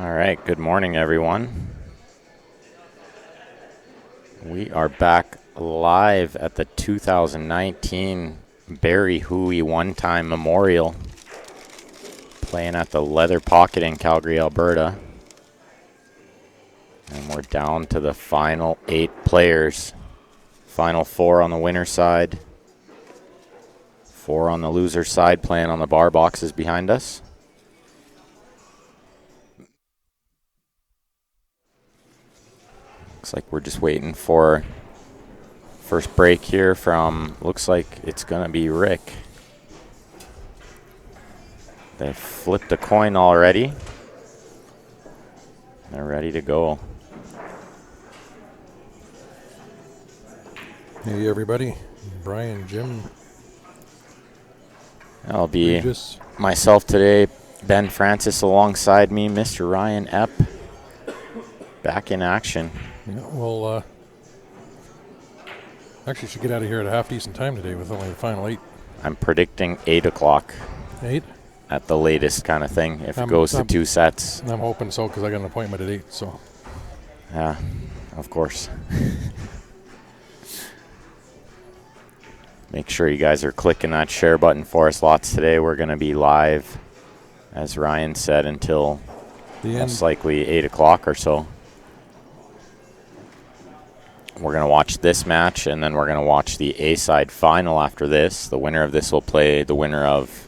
All right, good morning, everyone. We are back live at the 2019 Barry Hooey One-Time Memorial, playing at the Leather Pocket in Calgary, Alberta. And we're down to the final 8 players. Final 4 on the winner's side, 4 on the loser's side, playing on the bar boxes behind us. Looks like we're just waiting for first break here from, looks like it's going to be Rick. They flipped a coin already. They're ready to go. Hey everybody, Brian, Jim. That'll be myself today, Ben Francis alongside me, Mr. Ryan Epp, back in action. Yeah, well, actually should get out of here at a half decent time today with only the final 8. I'm predicting 8 o'clock. 8? At the latest kind of thing, if it goes to 2 sets. I'm hoping so, because I got an appointment at 8, so. Yeah, of course. Make sure you guys are clicking that share button for us lots today. We're going to be live, as Ryan said, until most likely 8 o'clock or so. We're going to watch this match, and then we're going to watch the A-side final after this. The winner of this will play the winner of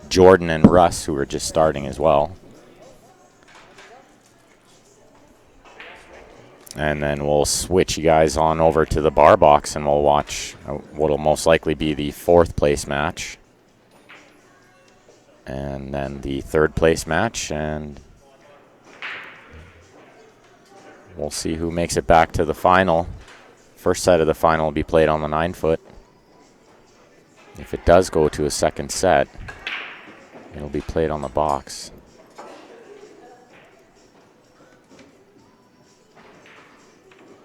Jordan and Russ, who are just starting as well. And then we'll switch you guys on over to the bar box, and we'll watch what will most likely be the 4th place match. And then the 3rd place match, and we'll see who makes it back to the final. First set of the final will be played on the 9-foot. If it does go to a second set, it'll be played on the box.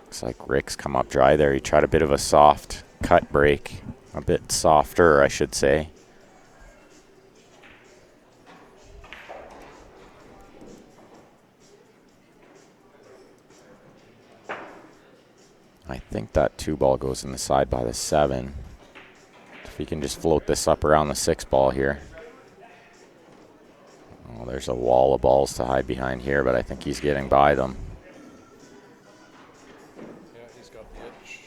Looks like Rick's come up dry there. He tried a bit of a soft cut break. A bit softer, I should say. I think that 2-ball goes in the side by the 7. If he can just float this up around the 6-ball here. Oh, there's a wall of balls to hide behind here, but I think he's getting by them. Yeah, he's got the edge.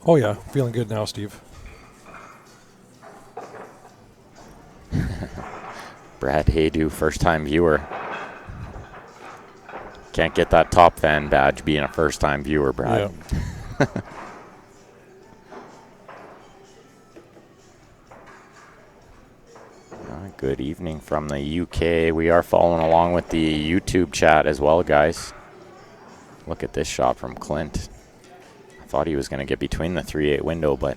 Oh yeah, feeling good now, Steve. Brad Haydu, first-time viewer. Can't get that top fan badge being a first-time viewer, Brad. Yeah. Good evening from the UK. We are following along with the YouTube chat as well, guys. Look at this shot from Clint. I thought he was going to get between the 3-8 window, but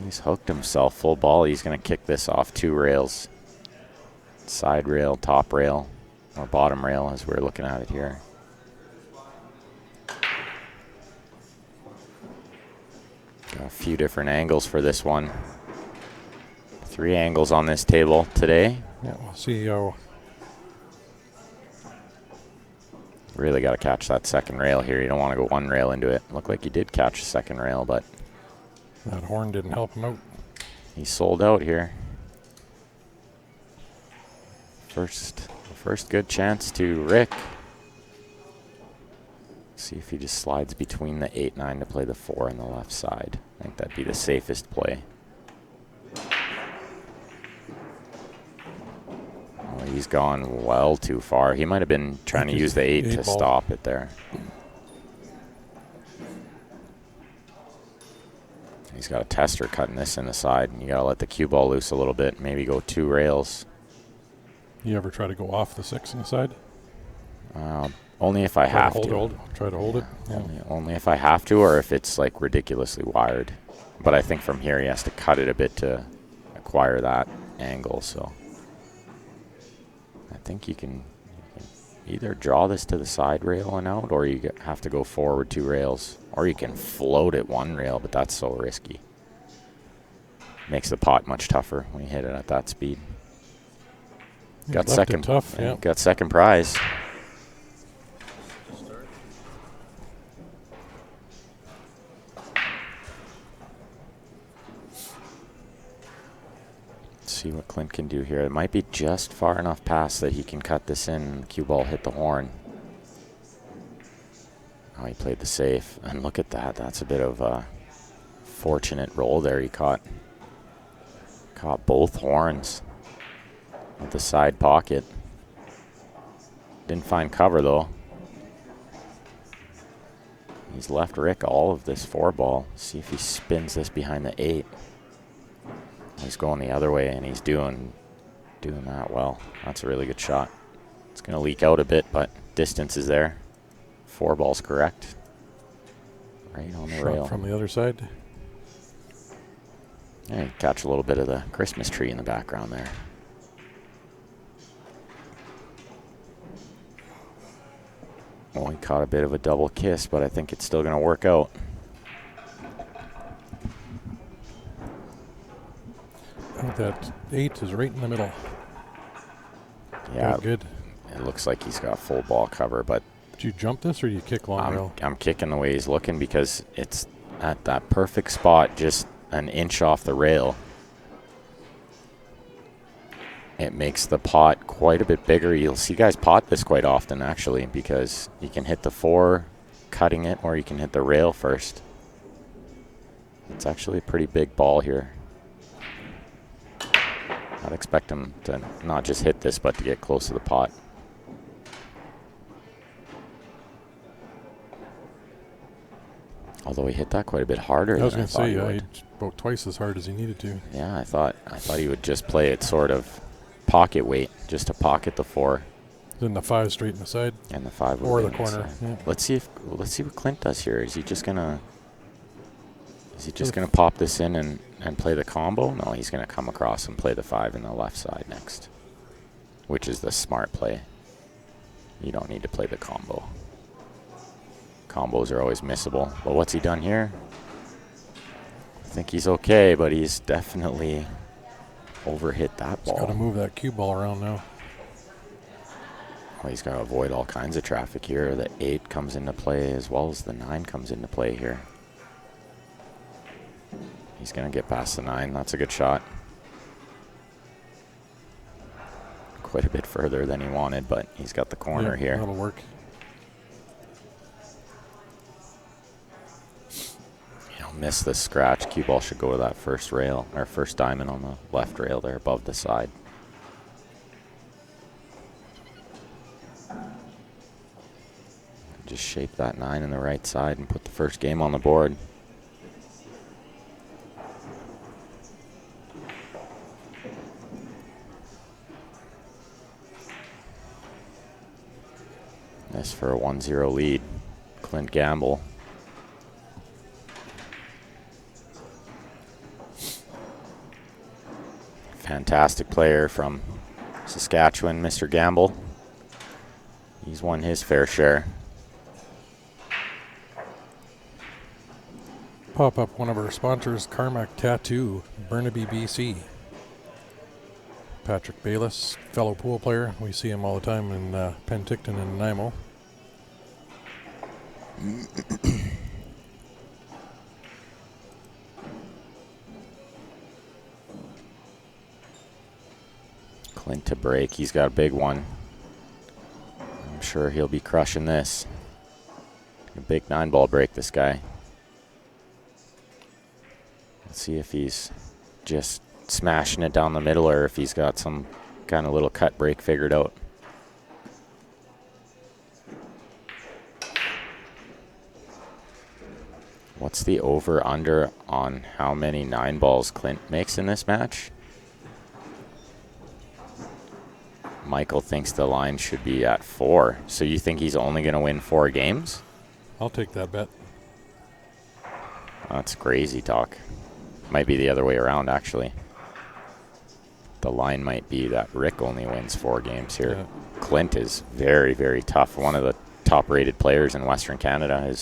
he's hooked himself full ball. He's going to kick this off 2 rails. Side rail, top rail, or bottom rail as we're looking at it here. Got a few different angles for this one. 3 angles on this table today. Yeah, we'll see how. Really got to catch that second rail here. You don't want to go 1 rail into it. Looked like he did catch the second rail, but that horn didn't help him out. He sold out here. First good chance to Rick. See if he just slides between the 8-9 to play the 4 on the left side. I think that'd be the safest play. He's gone well too far. He might have been trying to use the 8 to stop it there. He's got a tester cutting this in the side. You got to let the cue ball loose a little bit. Maybe go 2 rails. You ever try to go off the 6 in the side? Only if I have to. Try to hold it? Yeah. Only if I have to, or if it's like ridiculously wired. But I think from here he has to cut it a bit to acquire that angle, so I think you can either draw this to the side rail and out, or you have to go forward 2 rails, or you can float it 1 rail, but that's so risky. Makes the pot much tougher when you hit it at that speed. Got Left second. it tough, yeah. Got second prize. Let's see what Clint can do here. It might be just far enough past that he can cut this in. Cue ball hit the horn. Oh, he played the safe. And look at that. That's a bit of a fortunate roll there. He caught both horns with the side pocket. Didn't find cover, though. He's left Rick all of this 4-ball. See if he spins this behind the 8. He's going the other way, and he's doing that well. That's a really good shot. It's going to leak out a bit, but distance is there. 4-ball's correct. Right on the rail. From the other side. Yeah, you catch a little bit of the Christmas tree in the background there. Well, he caught a bit of a double kiss, but I think it's still going to work out. I think that 8 is right in the middle. Yeah, good. It looks like he's got full ball cover, but Did you jump this or do you kick long rail? I'm kicking the way he's looking because it's at that perfect spot, just an inch off the rail. It makes the pot quite a bit bigger. You'll see guys pot this quite often, actually, because you can hit the 4 cutting it, or you can hit the rail first. It's actually a pretty big ball here. I'd expect him to not just hit this, but to get close to the pot. Although he hit that quite a bit harder. I was going to say, he he hit about twice as hard as he needed to. Yeah, I thought he would just play it sort of pocket weight, just to pocket the 4. Then the 5 straight in the side. And the 5 or would the be corner. inside. Yeah. Let's see what Clint does here. Is he just gonna pop this in and play the combo? No, he's gonna come across and play the 5 in the left side next, which is the smart play. You don't need to play the combo. Combos are always missable. But what's he done here? I think he's okay, but he's definitely overhit that ball. He's got to move that cue ball around now. Well, he's got to avoid all kinds of traffic here. The 8 comes into play as well as the 9 comes into play here. He's going to get past the 9. That's a good shot. Quite a bit further than he wanted, but he's got the corner here. That'll work. Miss the scratch. Cue ball should go to that first rail, or first diamond on the left rail there above the side. Just shape that 9 in the right side and put the first game on the board. This for a 1-0 lead. Clint Gamble. Fantastic player from Saskatchewan, Mr. Gamble. He's won his fair share. Pop up one of our sponsors, Carmack Tattoo, Burnaby, BC. Patrick Bayless, fellow pool player. We see him all the time in Penticton and Nanaimo. Clint to break. He's got a big one. I'm sure he'll be crushing this. A big 9-ball break, this guy. Let's see if he's just smashing it down the middle or if he's got some kind of little cut break figured out. What's the over-under on how many 9-balls Clint makes in this match? Michael thinks the line should be at 4. So you think he's only going to win 4 games? I'll take that bet. That's crazy talk. Might be the other way around, actually. The line might be that Rick only wins 4 games here. Yeah. Clint is very, very tough. One of the top-rated players in Western Canada. I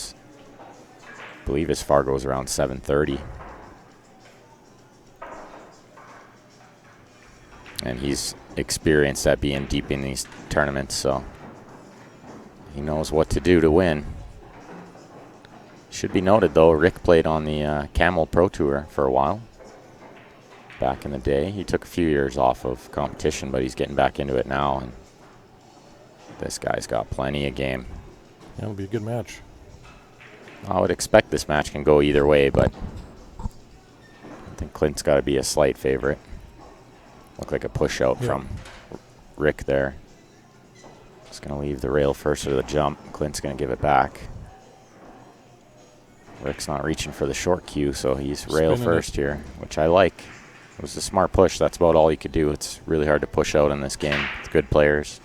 believe his FAR goes around 730. And he's experienced at being deep in these tournaments, so he knows what to do to win. Should be noted, though, Rick played on the Camel Pro Tour for a while. Back in the day. He took a few years off of competition, but he's getting back into it now. And this guy's got plenty of game. That'll be a good match. I would expect this match can go either way, but I think Clint's got to be a slight favorite. Look like a push out from Rick there. Just going to leave the rail first or the jump. Clint's going to give it back. Rick's not reaching for the short cue, so he's rail first here, which I like. It was a smart push. That's about all he could do. It's really hard to push out in this game. It's good players.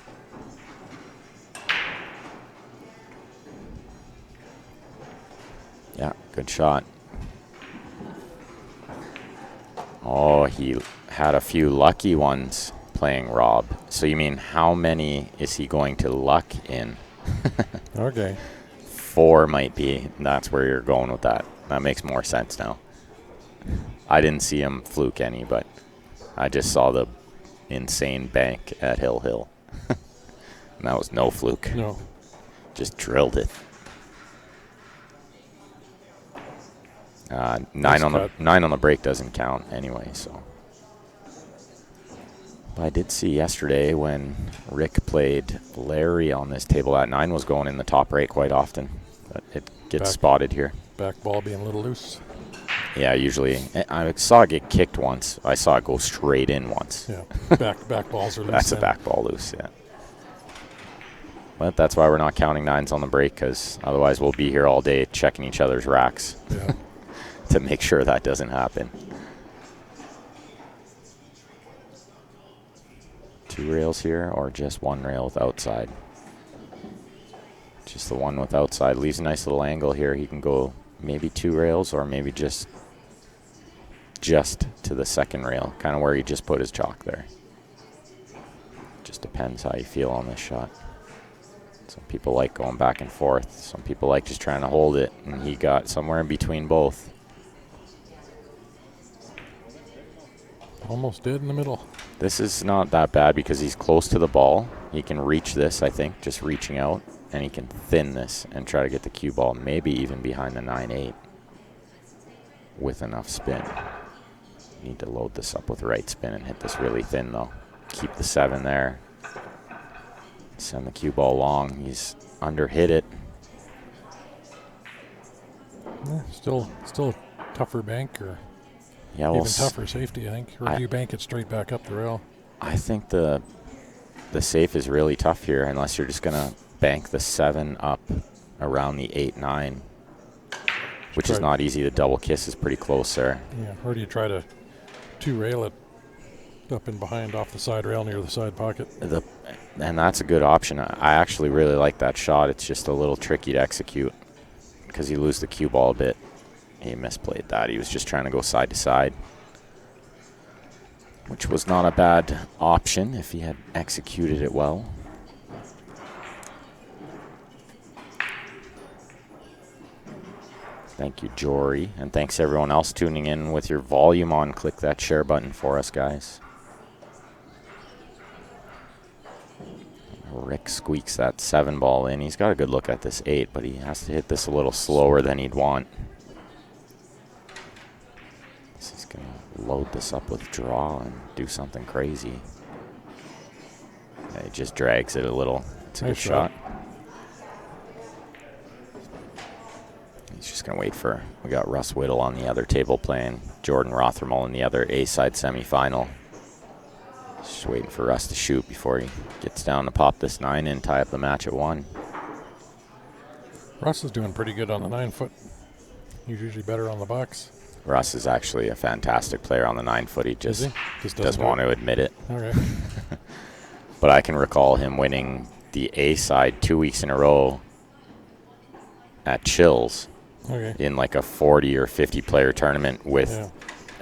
Yeah, good shot. Oh, he had a few lucky ones playing Rob. So you mean how many is he going to luck in? Okay. 4 might be. That's where you're going with that. That makes more sense now. I didn't see him fluke any, but I just saw the insane bank at Hill Hill. And that was no fluke. No. Just drilled it. 9 on the break doesn't count anyway, so. But I did see yesterday when Rick played Larry on this table, that 9 was going in the top right quite often. But it gets spotted here. Back ball being a little loose. Yeah, usually. I saw it get kicked once. I saw it go straight in once. Yeah, back balls are loose. That's a back ball loose, yeah. But that's why we're not counting 9s on the break, because otherwise we'll be here all day checking each other's racks. Yeah. To make sure that doesn't happen. 2 rails here, or just 1 rail with outside? Just the one with outside. Leaves a nice little angle here. He can go maybe 2 rails, or maybe just to the second rail, kind of where he just put his chalk there. Just depends how you feel on this shot. Some people like going back and forth. Some people like just trying to hold it, and he got somewhere in between both. Almost dead in the middle. This is not that bad because he's close to the ball. He can reach this, I think, just reaching out, and he can thin this and try to get the cue ball, maybe even behind the 9-8 with enough spin. Need to load this up with right spin and hit this really thin, though. Keep the 7 there. Send the cue ball long. He's under-hit it. Yeah, still tougher bank, or yeah, even tougher safety, I think. Or do you bank it straight back up the rail? I think the safe is really tough here, unless you're just going to bank the 7 up around the 8-9, which is not easy. The double kiss is pretty close there. Yeah, or do you try to 2-rail it up and behind off the side rail near the side pocket? And that's a good option. I actually really like that shot. It's just a little tricky to execute because you lose the cue ball a bit. He misplayed that. He was just trying to go side to side, which was not a bad option if he had executed it well. Thank you, Jory. And thanks everyone else tuning in with your volume on. Click that share button for us, guys. Rick squeaks that 7 ball in. He's got a good look at this 8, but he has to hit this a little slower than he'd want. He's going to load this up with draw and do something crazy. Yeah, he just drags it a little. It's a good shot. He's just going to wait for, we got Russ Whittle on the other table playing Jordan Rothermel in the other A-side semifinal. Just waiting for Russ to shoot before he gets down to pop this 9 in, tie up the match at 1. Russ is doing pretty good on the 9-foot. He's usually better on the box. Russ is actually a fantastic player on the 9-foot. He just doesn't want to admit it. Okay. But I can recall him winning the A-side 2 weeks in a row at Chills in like a 40 or 50 player tournament with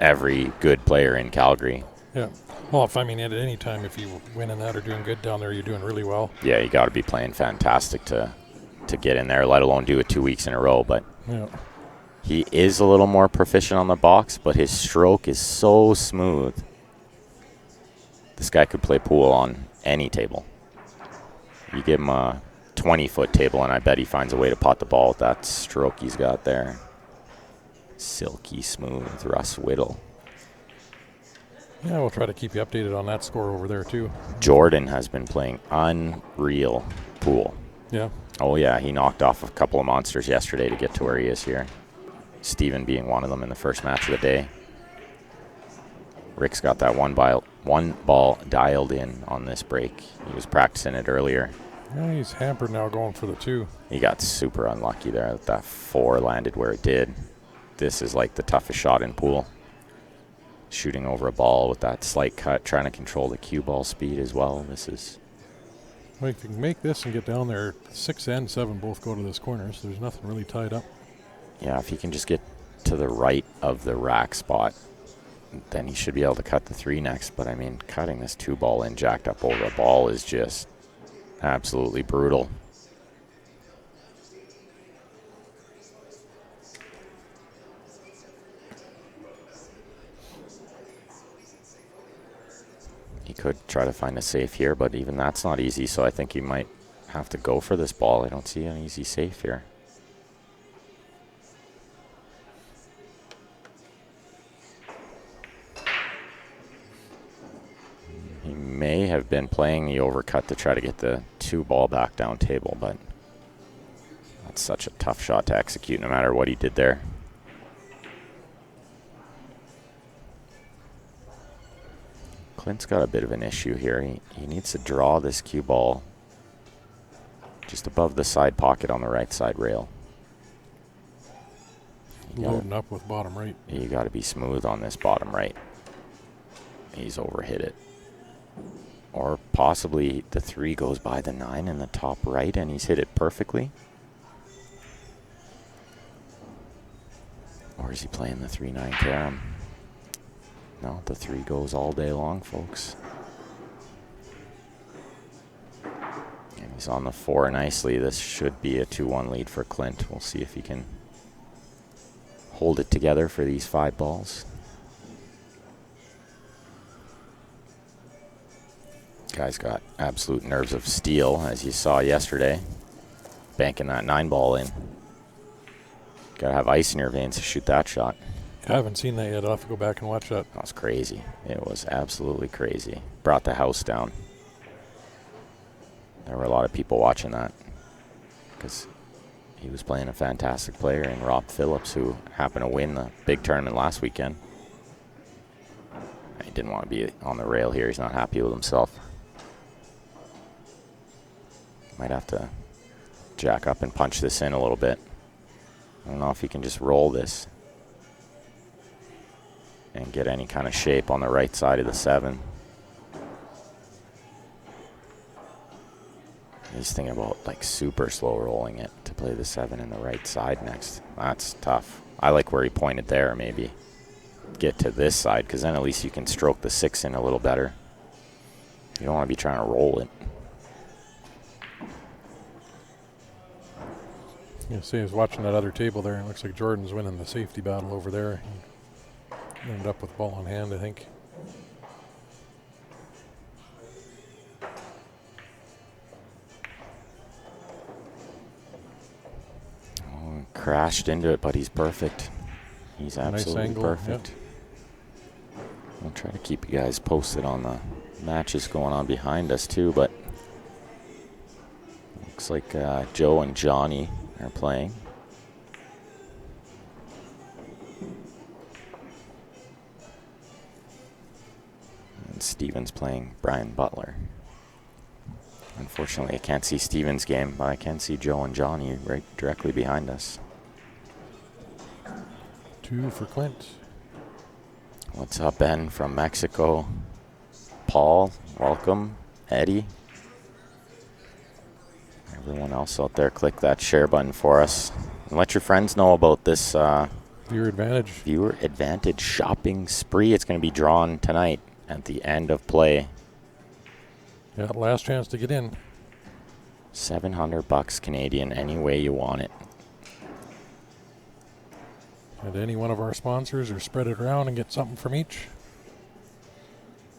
every good player in Calgary. Yeah. Well, at any time, if you win in that or doing good down there, you're doing really well. Yeah, you got to be playing fantastic to get in there, let alone do it 2 weeks in a row. But he is a little more proficient on the box, but his stroke is so smooth This guy could play pool on any table. You give him a 20-foot table, and I bet he finds a way to pot the ball with that stroke he's got there. Silky smooth Russ Whittle. Yeah, we'll try to keep you updated on that score over there, too. Jordan has been playing unreal pool. Yeah. Oh, yeah, he knocked off a couple of monsters yesterday to get to where he is here. Steven being one of them in the first match of the day. Rick's got that one ball dialed in on this break. He was practicing it earlier. Yeah, he's hampered now going for the 2. He got super unlucky there that that 4 landed where it did. This is like the toughest shot in pool. Shooting over a ball with that slight cut, trying to control the cue ball speed as well. This is... Well, if you can make this and get down there, 6 and 7 both go to this corner, so there's nothing really tied up. Yeah, if he can just get to the right of the rack spot, then he should be able to cut the 3 next. But, I mean, cutting this 2 ball in jacked up over a ball is just absolutely brutal. He could try to find a safe here, but even that's not easy, so I think he might have to go for this ball. I don't see an easy safe here. He may have been playing the overcut to try to get the 2 ball back down table, but that's such a tough shot to execute no matter what he did there. Clint's got a bit of an issue here. He needs to draw this cue ball just above the side pocket on the right side rail. Loading up with bottom right. You got to be smooth on this bottom right. He's overhit it. Or possibly the 3 goes by the 9 in the top right and he's hit it perfectly. Or is he playing the 3-9 carom? No, the 3 goes all day long, folks. And he's on the 4 nicely. This should be a 2-1 lead for Clint. We'll see if he can hold it together for these 5 balls. Guy's got absolute nerves of steel, as you saw yesterday. Banking that 9 ball in. Gotta have ice in your veins to shoot that shot. I haven't seen that yet. I'll have to go back and watch that. That was crazy. It was absolutely crazy. Brought the house down. There were a lot of people watching that because he was playing a fantastic player in Rob Phillips, who happened to win the big tournament last weekend. He didn't want to be on the rail here. He's not happy with himself. Might have to jack up and punch this in a little bit. I don't know if he can just roll this and get any kind of shape on the right side of the 7. He's thinking about like super slow rolling it to play the 7 in the right side next. That's tough. I like where he pointed there. Maybe get to this side, because then at least you can stroke the 6 in a little better. You don't want to be trying to roll it. Yeah, see, I was watching that other table there, and it looks like Jordan's winning the safety battle over there. He ended up with ball in hand, I think. Oh, crashed into it, but he's perfect. He's absolutely angle, perfect. Yeah. I'll try to keep you guys posted on the matches going on behind us too, but looks like Joe and Johnny are playing. And Steven's playing Brian Butler. Unfortunately, I can't see Steven's game, but I can see Joe and Johnny right directly behind us. 2 for Clint. What's up, Ben from Mexico? Paul, welcome. Eddie. Everyone else out there, click that share button for us. And let your friends know about this Viewer advantage. Viewer advantage shopping spree. It's going to be drawn tonight at the end of play. Yeah, last chance to get in. $700 Canadian, any way you want it. And any one of our sponsors, or spread it around and get something from each.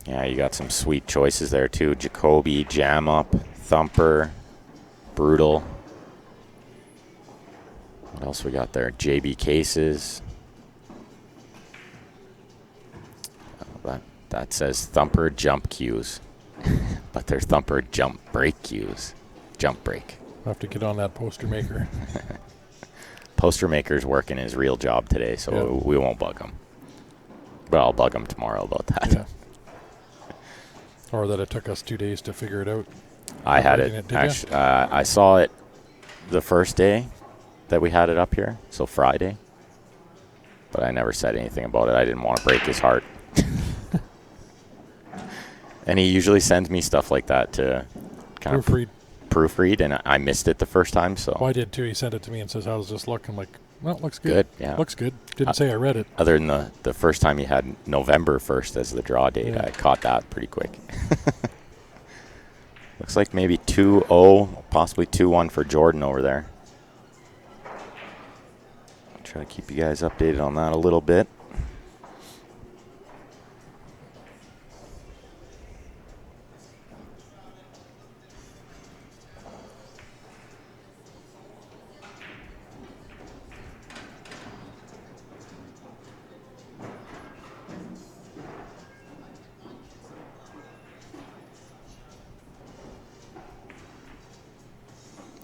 Yeah, you got some sweet choices there too. Jacoby, Jam Up, Thumper, Brutal. What else we got there? JB Cases. That says Thumper Jump Cues. But they're Thumper Jump Break Cues. Jump Break. I'll have to get on that poster maker. Poster maker's working his real job today, so we won't bug him. But I'll bug him tomorrow about that. Yeah. Or that it took us 2 days to figure it out. I had it. Actually, I saw it the first day that we had it up here, so Friday. But I never said anything about it. I didn't want to break his heart. And he usually sends me stuff like that to kind of proofread, and I missed it the first time. So I did too. He sent it to me and says, "How does this look?" I'm like, "Well, it looks good. Yeah, looks good." Didn't say I read it. Other than the first time he had November 1st as the draw date, I caught that pretty quick. Looks like maybe 2-0, possibly 2-1 for Jordan over there. I'll try to keep you guys updated on that a little bit.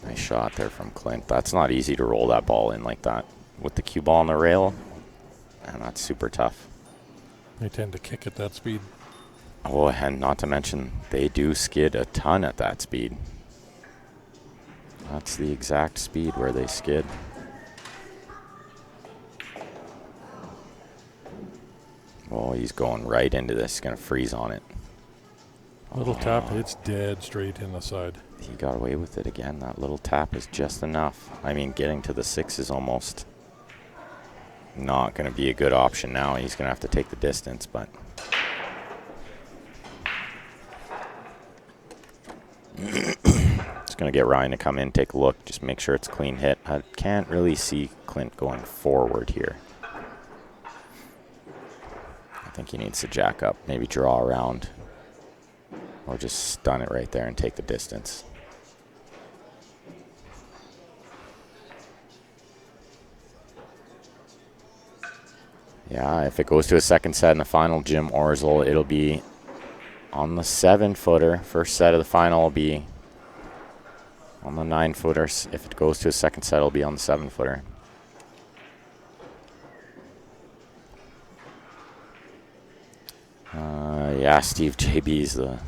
Nice shot there from Clint. That's not easy to roll that ball in like that. With the cue ball on the rail, and that's super tough. They tend to kick at that speed. Oh, and not to mention, they do skid a ton at that speed. That's the exact speed where they skid. Oh, he's going right into this. He's going to freeze on it. Little tap, it's dead straight in the side. He got away with it again. That little tap is just enough. I mean, getting to the 6 is almost not going to be a good option now. He's going to have to take the distance, but just going to get Ryan to come in, take a look, just make sure it's a clean hit. I can't really see Clint going forward here. I think he needs to jack up, maybe draw around, or just stun it right there and take the distance. Yeah, if it goes to a second set in the final, Jim Orzel, it'll be on the 7-footer. First set of the final will be on the 9-footer. If it goes to a second set, it'll be on the 7-footer. Yeah, Steve JB's the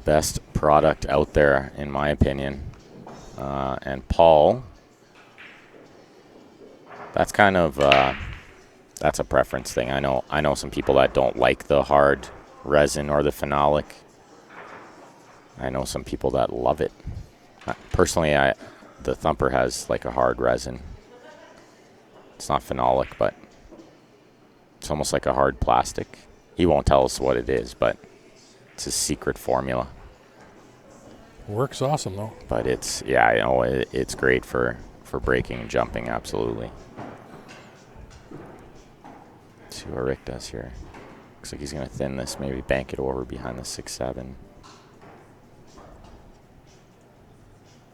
best product out there, in my opinion. And Paul, that's kind of that's a preference thing. I know some people that don't like the hard resin or the phenolic. I know some people that love it. Personally, the Thumper has like a hard resin. It's not phenolic, but it's almost like a hard plastic. He won't tell us what it is, but it's his secret formula. Works awesome though. But it's, yeah, I know it's great for breaking and jumping, absolutely. Let's see what Rick does here. Looks like he's going to thin this, maybe bank it over behind the 6-7.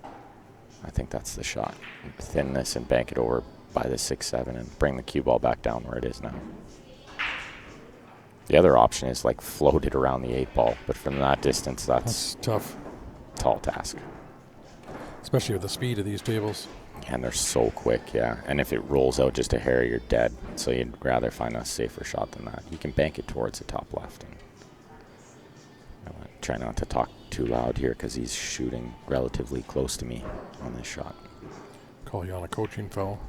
I think that's the shot. Thin this and bank it over by the 6-7 and bring the cue ball back down where it is now. The other option is like float it around the 8-ball, but from that distance, that's tough. Tall task. Especially with the speed of these tables. And they're so quick, yeah. And if it rolls out just a hair, you're dead. So you'd rather find a safer shot than that. You can bank it towards the top left. And try not to talk too loud here because he's shooting relatively close to me on this shot. Call you on a coaching foul.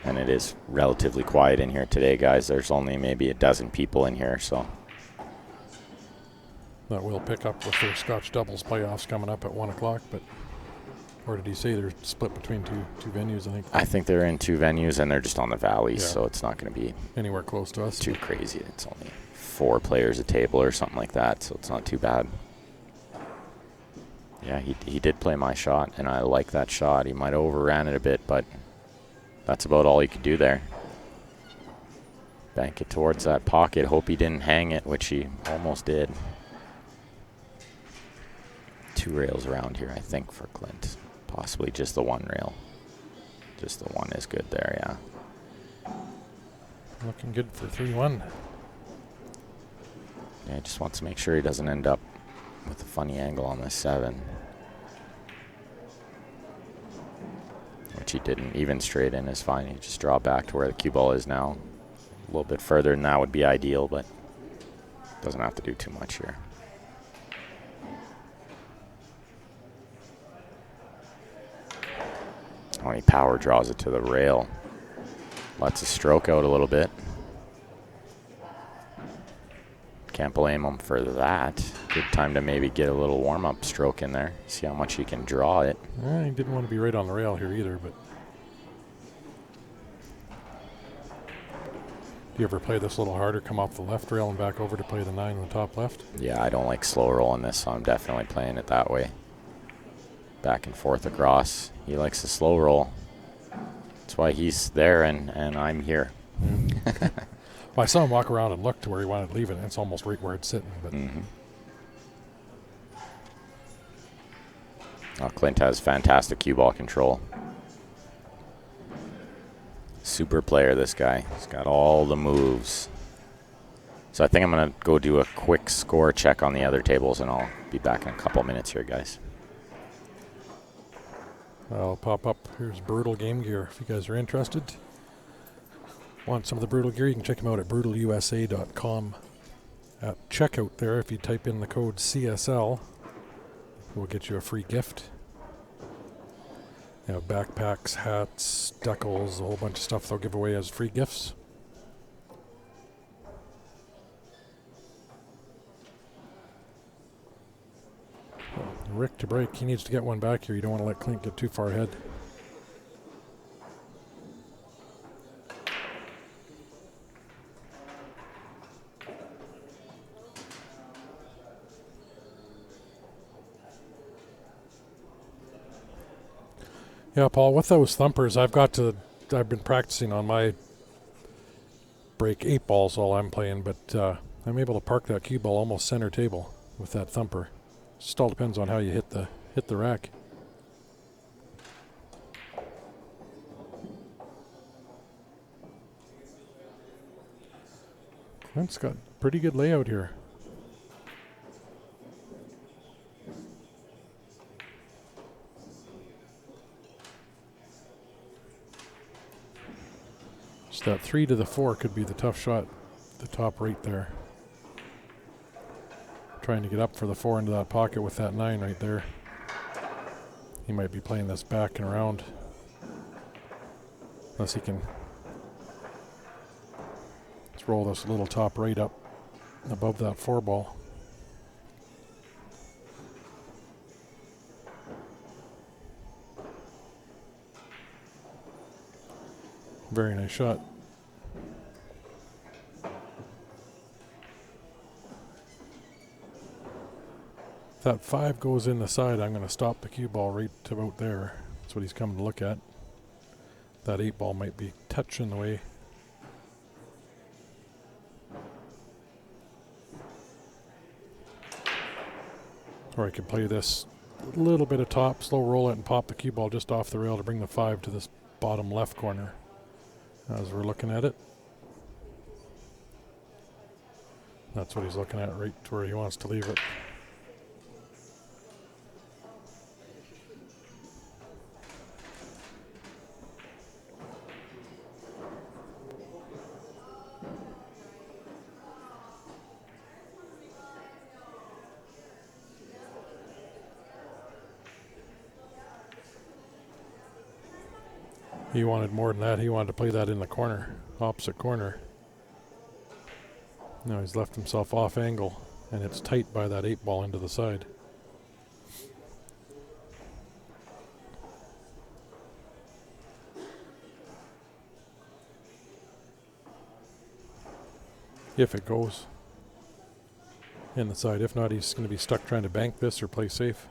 And it is relatively quiet in here today, guys. There's only maybe a dozen people in here, so. That will pick up with their Scotch doubles playoffs coming up at 1 o'clock, but, or did he say they're split between two venues, I think? I think they're in 2 venues, and they're just on the valleys, so it's not going to be anywhere close to us. Too crazy. It's only 4 players a table or something like that, so it's not too bad. Yeah, he did play my shot, and I like that shot. He might have overran it a bit, but that's about all he could do there. Bank it towards that pocket. Hope he didn't hang it, which he almost did. 2 rails around here, I think, for Clint. Possibly just the 1 rail. Just the 1 is good there, yeah. Looking good for 3-1. Yeah, just wants to make sure he doesn't end up with a funny angle on this 7. Which he didn't. Even straight in is fine. You just draw back to where the cue ball is now. A little bit further than that would be ideal, but doesn't have to do too much here. Oh, he power draws it to the rail. Lets it stroke out a little bit. Can't blame him for that. Good time to maybe get a little warm-up stroke in there. See how much he can draw it. He didn't want to be right on the rail here either, but... Do you ever play this a little harder, come off the left rail and back over to play the 9 on the top left? Yeah, I don't like slow rolling this, so I'm definitely playing it that way. Back and forth across. He likes the slow roll. That's why he's there and I'm here. Well, I saw him walk around and look to where he wanted to leave it, and it's almost right where it's sitting. But Oh, Clint has fantastic cue ball control. Super player, this guy. He's got all the moves. So I think I'm going to go do a quick score check on the other tables, and I'll be back in a couple minutes here, guys. I'll pop up. Here's Brutal Game Gear if you guys are interested. Want some of the Brutal gear, you can check them out at brutalusa.com. At checkout there, if you type in the code CSL, we'll get you a free gift. They have backpacks, hats, decals, a whole bunch of stuff they'll give away as free gifts. Rick to break. He needs to get one back here. You don't want to let Clint get too far ahead. Yeah, Paul, with those thumpers, I've been practicing on my break 8 balls while I'm playing, but I'm able to park that cue ball almost center table with that thumper. Just all depends on how you hit the rack. Clint's got pretty good layout here. Just that 3 to the 4 could be the tough shot, the top right there. Trying to get up for the 4 into that pocket with that 9 right there. He might be playing this back and around. Unless he can. Let's roll this little top right up above that 4 ball. Very nice shot. If that 5 goes in the side, I'm going to stop the cue ball right about there. That's what he's coming to look at. That 8 ball might be touching the way. Or I could play this little bit of top, slow roll it, and pop the cue ball just off the rail to bring the 5 to this bottom left corner as we're looking at it. That's what he's looking at, right to where he wants to leave it. He wanted more than that. He wanted to play that in the corner, opposite corner. Now he's left himself off angle, and it's tight by that 8 ball into the side. If it goes in the side. If not, he's going to be stuck trying to bank this or play safe.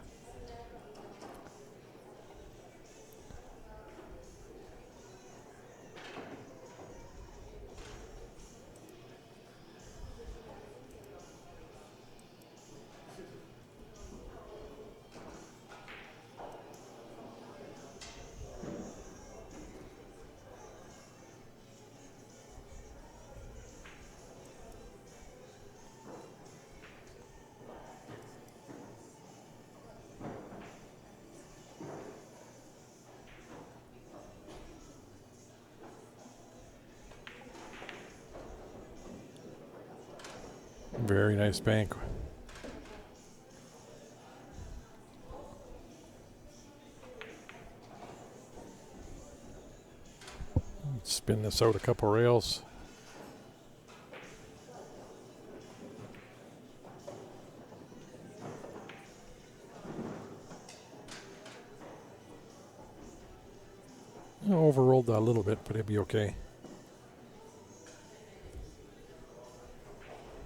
Very nice bank. Spin this out a couple rails. I overrolled that a little bit, but it'd be okay.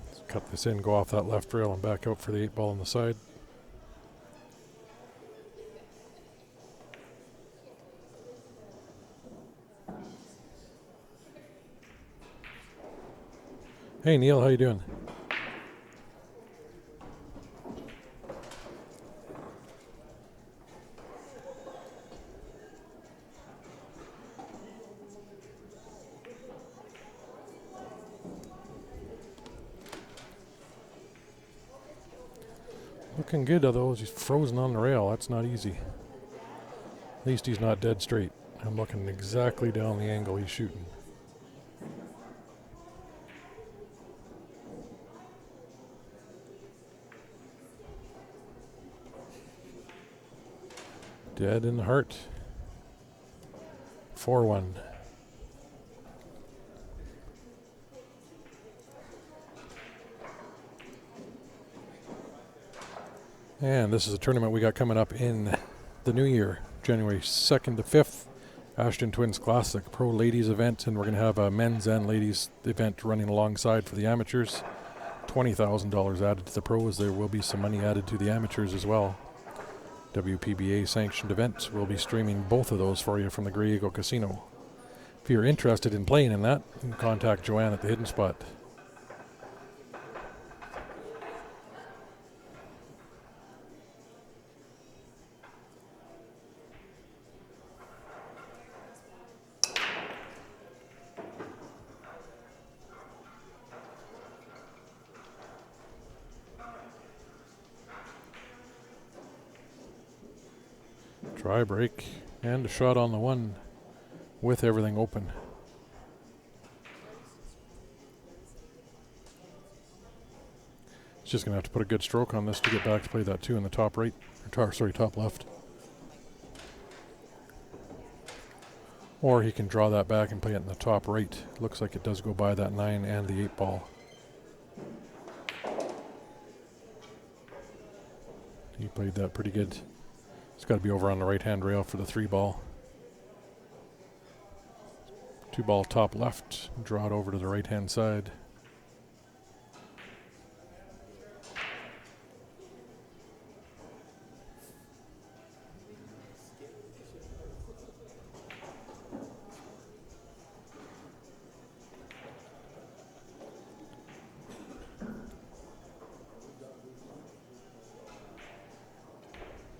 Let's cut this in, go off that left rail and back out for the 8-ball on the side. Hey Neil, how you doing? Looking good, although he's frozen on the rail. That's not easy. At least he's not dead straight. I'm looking exactly down the angle he's shooting. Dead in the heart. 4-1. And this is a tournament we got coming up in the new year, January 2nd to 5th. Ashton Twins Classic Pro Ladies event, and we're going to have a men's and ladies event running alongside for the amateurs. $20,000 added to the pros. There will be some money added to the amateurs as well. WPBA sanctioned event. We'll be streaming both of those for you from the Grey Eagle Casino. If you're interested in playing in that, you can contact Joanne at the Hidden Spot. Try break and a shot on the 1 with everything open. He's just going to have to put a good stroke on this to get back to play that 2 in the top right, or top left. Or he can draw that back and play it in the top right. Looks like it does go by that 9 and the 8-ball. He played that pretty good. It's got to be over on the right-hand rail for the 3-ball. 2-ball top left, draw it over to the right-hand side.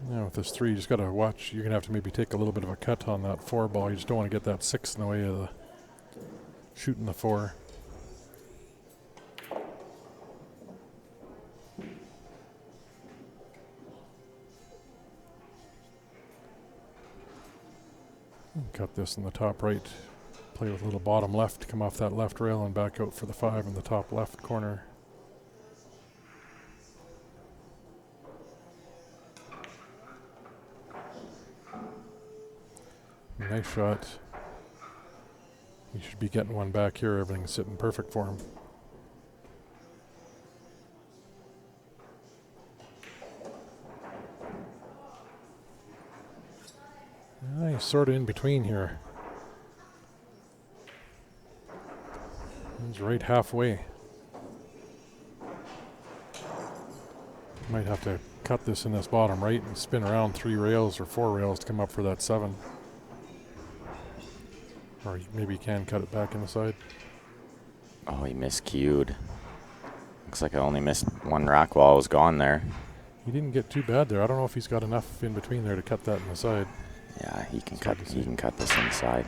Now with this 3, you just got to watch. You're going to have to maybe take a little bit of a cut on that 4-ball. You just don't want to get that 6 in the way of the shooting the 4. Cut this in the top right. Play with a little bottom left. Come off that left rail and back out for the 5 in the top left corner. Nice shot. He should be getting one back here. Everything's sitting perfect for him. He's sort of in between here. He's right halfway. Might have to cut this in this bottom right and spin around 3 rails or 4 rails to come up for that 7. Or maybe you can cut it back in the side. Oh, he miscued. Looks like I only missed 1 rack while I was gone there. He didn't get too bad there. I don't know if he's got enough in between there to cut that in the side. Yeah, he can cut this inside.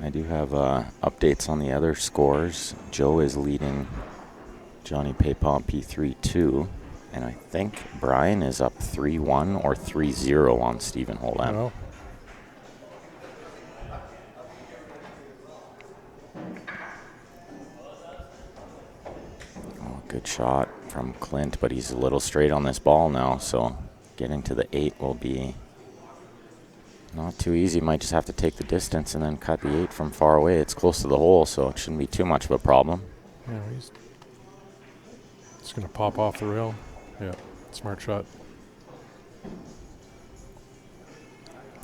I do have updates on the other scores. Joe is leading Johnny Paypompey 3-2, and I think Brian is up 3-1 or 3-0 on Stephen Holland. No. Oh, Good shot from Clint, but he's a little straight on this ball now, so getting to the 8 will be not too easy. Might just have to take the distance and then cut the 8 from far away. It's close to the hole, so it shouldn't be too much of a problem. Yeah, he's just going to pop off the rail. Yeah, smart shot.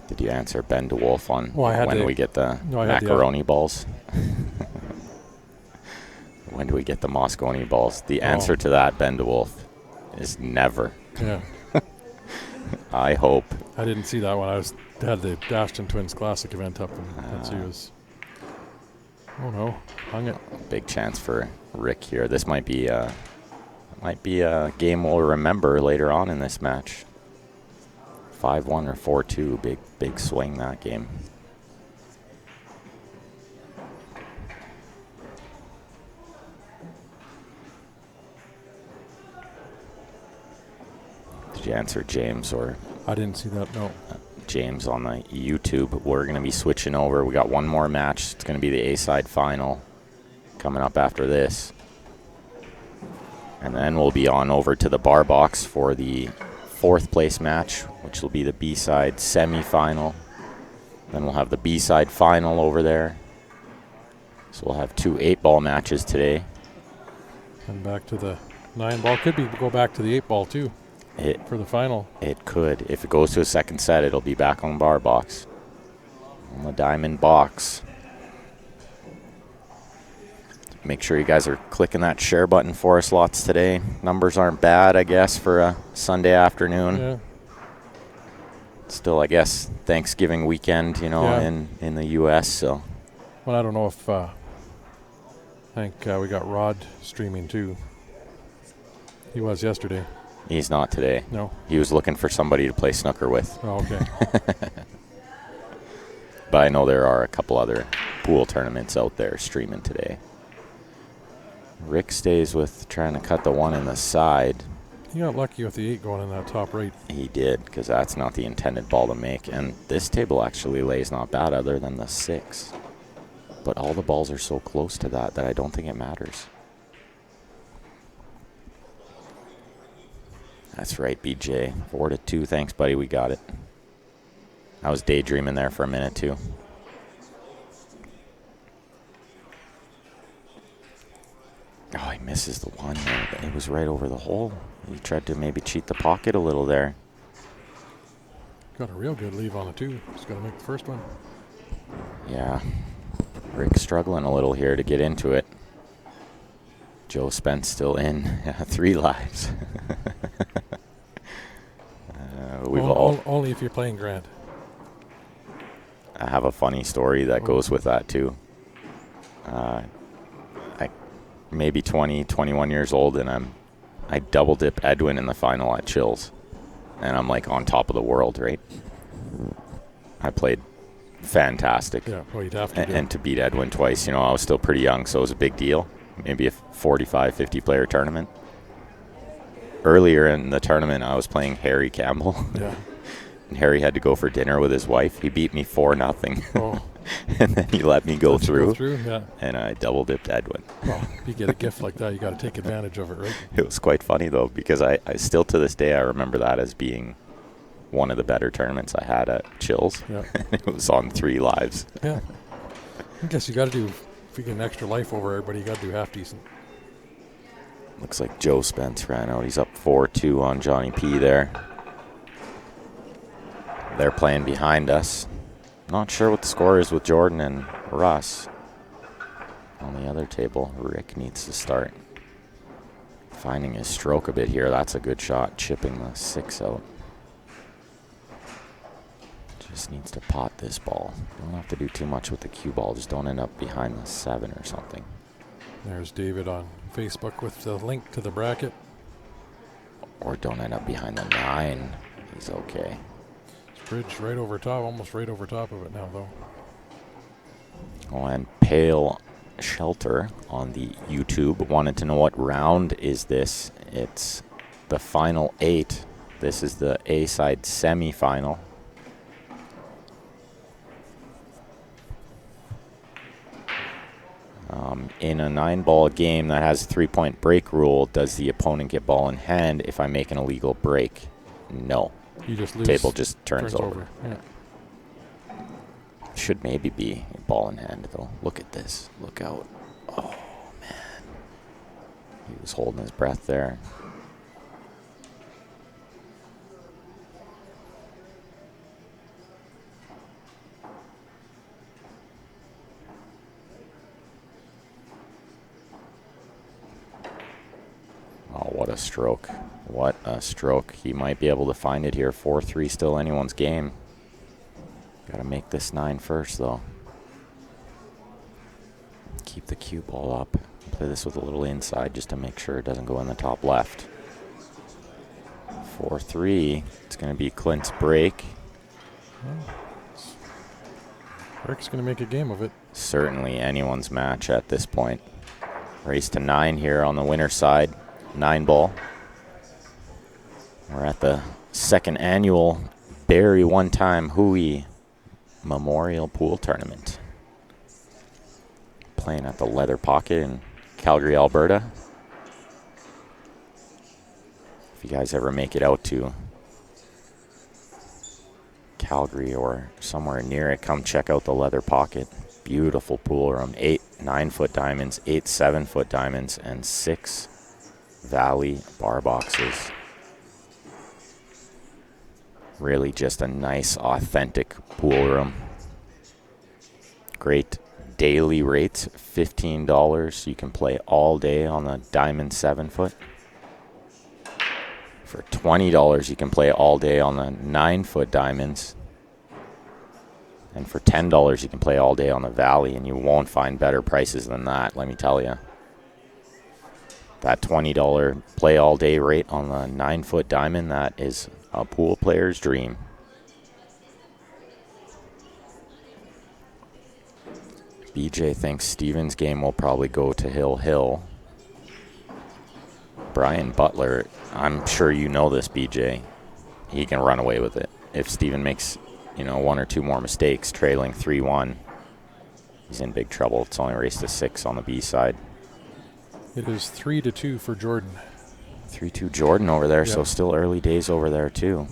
Did you answer Ben DeWolf on Well, when we get the macaroni balls? When do we get the Moscone balls? The answer to that, Ben DeWolf, is never. Yeah. I hope. I didn't see that one. Had the Ashton Twins Classic event up, and let's see, was. Oh no, hung it. Big chance for Rick here. This might be a game we'll remember later on in this match. 5-1 or 4-2, big swing that game. Did you answer James or? I didn't see that, no. James on the YouTube. We're going to be switching over. We got one more match. It's going to be the A-side final coming up after this. And then we'll be on over to the bar box for the 4th place match, which will be the B-side semi-final. Then we'll have the B-side final over there. So we'll have 2 8-ball matches today. And back to the 9-ball. Could be go back to the 8-ball too. For the final. It could. If it goes to a second set, it'll be back on bar box. On the diamond box. Make sure you guys are clicking that share button for us lots today. Numbers aren't bad, I guess, for a Sunday afternoon. Yeah. Still, I guess, Thanksgiving weekend, in the U.S., so. Well, I don't know if, I think we got Rod streaming too. He was yesterday. He's not today. No. He was looking for somebody to play snooker with. Oh, okay. But I know there are a couple other pool tournaments out there streaming today. Rick stays with trying to cut the 1 in the side. He got lucky with the 8 going in that top right. He did, because that's not the intended ball to make. And this table actually lays not bad other than the 6. But all the balls are so close to that I don't think it matters. That's right, BJ. 4-2. Thanks, buddy. We got it. I was daydreaming there for a minute, too. Oh, he misses the 1 there. It was right over the hole. He tried to maybe cheat the pocket a little there. Got a real good leave on the 2. Just got to make the first one. Yeah. Rick struggling a little here to get into it. Joe Spence still in. 3 lives. Only if you're playing Grant. I have a funny story that goes with that too. I maybe 20, 21 years old, and I double dip Edwin in the final at Chills, and I'm like on top of the world, right? I played fantastic. Yeah, well, you'd have to. And to beat Edwin twice, I was still pretty young, so it was a big deal. Maybe a 45, 50 player tournament. Earlier in the tournament, I was playing Harry Campbell. Yeah. And Harry had to go for dinner with his wife. He beat me 4-0. Oh. And then he let me go through. Yeah. And I double dipped Edwin. Well, if you get a gift like that, you got to take advantage of it, right? It was quite funny, though, because I still to this day, I remember that as being one of the better tournaments I had at Chills. Yeah. It was on 3 lives. Yeah. I guess you got to do, if you get an extra life over everybody, you got to do half decent. Looks like Joe Spence ran out. He's up 4-2 on Johnny P there. They're playing behind us. Not sure what the score is with Jordan and Russ. On the other table, Rick needs to start finding his stroke a bit here. That's a good shot, chipping the 6 out. Just needs to pot this ball. Don't have to do too much with the cue ball. Just don't end up behind the 7 or something. There's David on Facebook with the link to the bracket. Or don't end up behind the 9. He's okay. Bridge right over top, almost right over top of it now, though. Oh, and Pale Shelter on the YouTube wanted to know what round is this. It's the final 8. This is the A-side semi-final. In a 9-ball game that has a 3-point break rule, does the opponent get ball in hand if I make an illegal break? No. You just lose. Table just turns over. Yeah. Should maybe be a ball in hand, though. Look at this. Look out. Oh, man. He was holding his breath there. Oh, what a stroke. What a stroke. He might be able to find it here. 4-3 still anyone's game. Got to make this 9 first, though. Keep the cue ball up. Play this with a little inside just to make sure it doesn't go in the top left. 4-3. It's going to be Clint's break. Rick's going to make a game of it. Certainly anyone's match at this point. Race to 9 here on the winner's side. 9-ball. We're at the second annual Barry One-Time Hooey Memorial Pool Tournament. Playing at the Leather Pocket in Calgary, Alberta. If you guys ever make it out to Calgary or somewhere near it, come check out the Leather Pocket. Beautiful pool room. 8 9-foot diamonds, 8 7-foot diamonds, and 6 Valley bar boxes. Really just a nice, authentic pool room. Great daily rates, $15. You can play all day on the Diamond 7-foot. For $20, you can play all day on the 9-foot diamonds. And for $10, you can play all day on the Valley, and you won't find better prices than that, let me tell you. That $20 play all day rate on the 9-foot diamond, that is a pool player's dream. BJ thinks Steven's game will probably go to Hill. Brian Butler, I'm sure you know this, BJ. He can run away with it. If Steven makes, 1 or 2 more mistakes, trailing 3-1, he's in big trouble. It's only race to 6 on the B side. It is 3-2 for Jordan. 3-2 Jordan over there, Yep. So still early days over there too.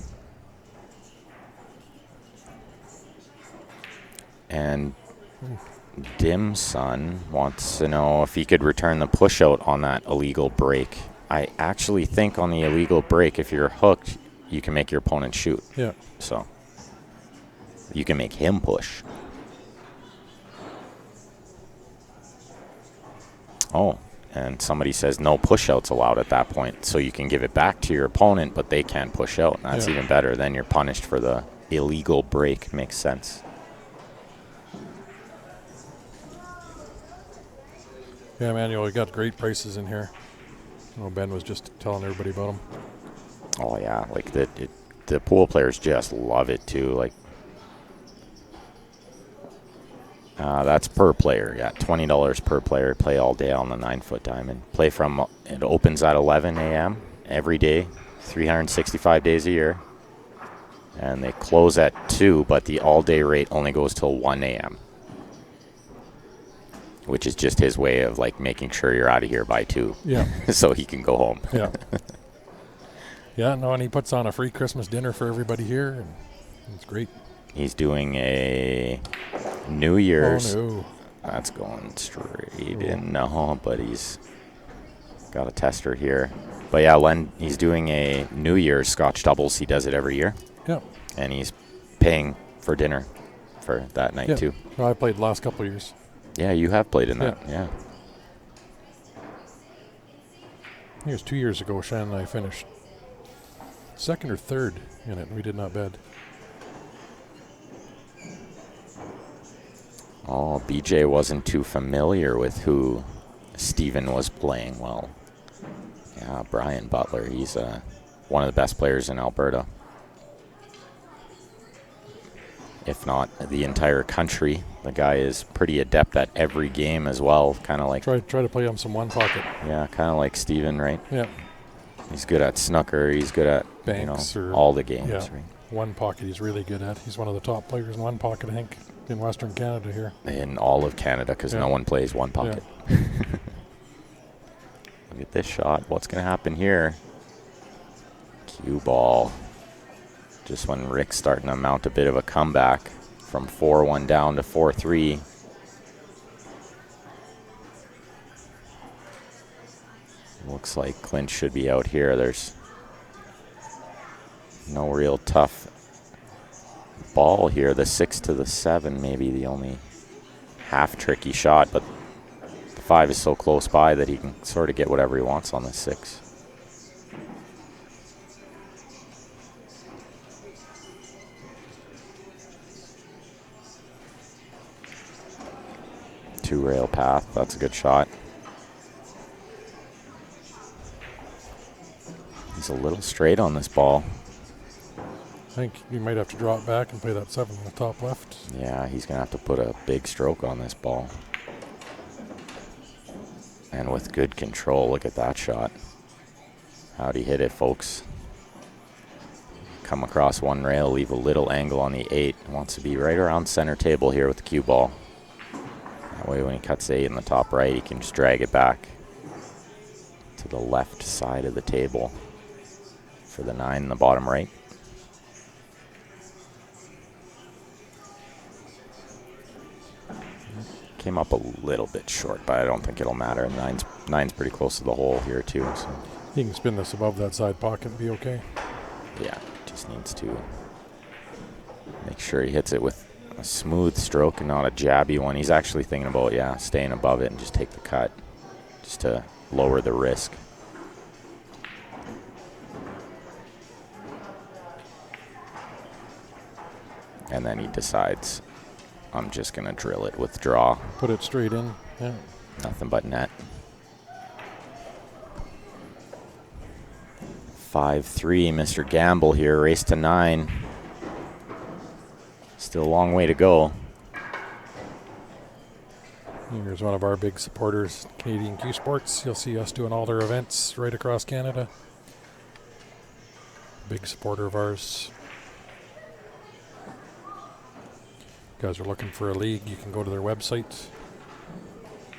And Dim Son wants to know if he could return the push out on that illegal break. I actually think on the illegal break, if you're hooked, you can make your opponent shoot. Yeah. So you can make him push. Oh, and somebody says no push-outs allowed at that point. So you can give it back to your opponent, but they can't push out. And that's even better. Then you're punished for the illegal break. Makes sense. Yeah, Manuel, you got great prices in here. Ben was just telling everybody about them. Oh, yeah. Like, the pool players just love it, too. Like, that's per player. Yeah, $20 per player. Play all day on the 9-foot diamond. Play from, it opens at 11 a.m. every day, 365 days a year. And they close at 2, but the all-day rate only goes till 1 a.m. Which is just his way of, like, making sure you're out of here by 2. Yeah. So he can go home. Yeah. Yeah, no, and he puts on a free Christmas dinner for everybody here, and it's great. He's doing a New Year's. Oh, no. That's going straight in. No, but he's got a tester here. But, yeah, Len, he's doing a New Year's Scotch doubles. He does it every year. Yeah. And he's paying for dinner for that night, too. Well, I played the last couple of years. Yeah, you have played in that. Yeah. I think it was 2 years ago, Shannon and I finished second or third in it. We did not bad. Oh, BJ wasn't too familiar with who Steven was playing. Well, yeah, Brian Butler. He's one of the best players in Alberta. If not the entire country. The guy is pretty adept at every game as well. Kind of like... Try to play him some one pocket. Yeah, kind of like Steven, right? Yeah. He's good at snooker. He's good at, Banks or all the games, yeah. right? one pocket he's really good at. He's one of the top players in one pocket, I think, in Western Canada here. In all of Canada, because no one plays one pocket. Yeah. Look at this shot. What's going to happen here? Cue ball. Just when Rick's starting to mount a bit of a comeback from 4-1 down to 4-3. Looks like Clint should be out here. There's no real tough ball here. The 6 to the 7 maybe the only half tricky shot, but the 5 is so close by that he can sort of get whatever he wants on the 6. Two-rail path, that's a good shot. He's a little straight on this ball. I think you might have to draw it back and play that 7 in the top left. Yeah, he's going to have to put a big stroke on this ball. And with good control, look at that shot. How'd he hit it, folks? Come across one rail, leave a little angle on the 8. Wants to be right around center table here with the cue ball. That way when he cuts 8 in the top right, he can just drag it back to the left side of the table for the 9 in the bottom right. Came up a little bit short, but I don't think it'll matter. Nine's pretty close to the hole here too. So. He can spin this above that side pocket and be okay. Yeah, just needs to make sure he hits it with a smooth stroke and not a jabby one. He's actually thinking about, staying above it and just take the cut just to lower the risk. And then he decides, I'm just going to drill it with draw. Put it straight in. Yeah. Nothing but net. 5-3, Mr. Gamble here, race to 9. Still a long way to go. Here's one of our big supporters, Canadian Q Sports. You'll see us doing all their events right across Canada. Big supporter of ours. You guys are looking for a league, you can go to their website.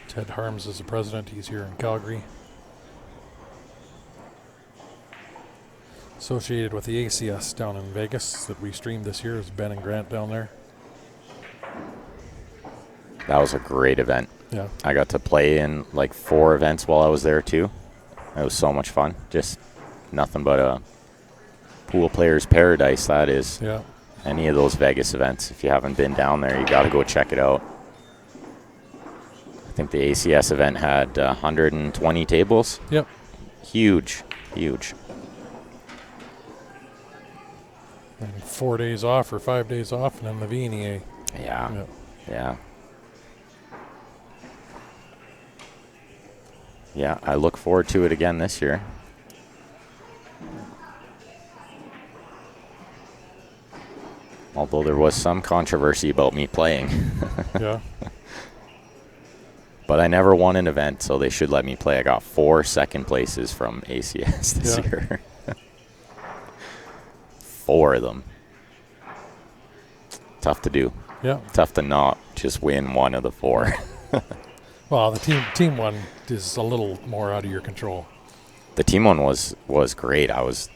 Ted Harms is the president. He's here in Calgary. Associated with the ACS down in Vegas that we streamed this year is Ben and Grant down there. That was a great event. Yeah. I got to play in like 4 events while I was there too. It was so much fun. Just nothing but a pool player's paradise, that is. Yeah. Any of those Vegas events. If you haven't been down there, you got to go check it out. I think the ACS event had 120 tables. Yep. Huge, huge. And 4 days off or 5 days off, and then the VNEA. Yeah. Yep. Yeah. Yeah, I look forward to it again this year. Although there was some controversy about me playing. Yeah. But I never won an event, so they should let me play. I got 4 second places from ACS this year. 4 of them. Tough to do. Yeah. Tough to not just win one of the 4. Well, the team one is a little more out of your control. The team one was great. I was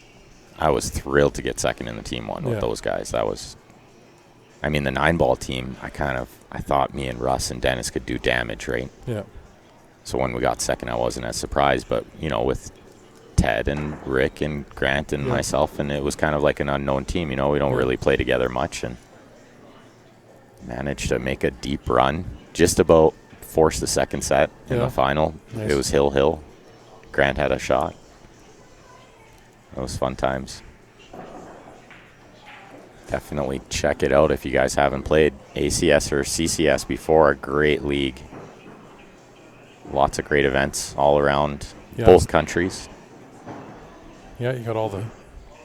thrilled to get second in the team one with those guys. That was, I mean, the 9-ball team, I thought me and Russ and Dennis could do damage, right? Yeah. So when we got second, I wasn't as surprised, but, with Ted and Rick and Grant and myself, and it was kind of like an unknown team, we don't really play together much, and managed to make a deep run, just about force the second set in the final. Nice. It was hill. Grant had a shot. It was fun times. Definitely check it out if you guys haven't played ACS or CCS before. A great league. Lots of great events all around both countries. Yeah, you got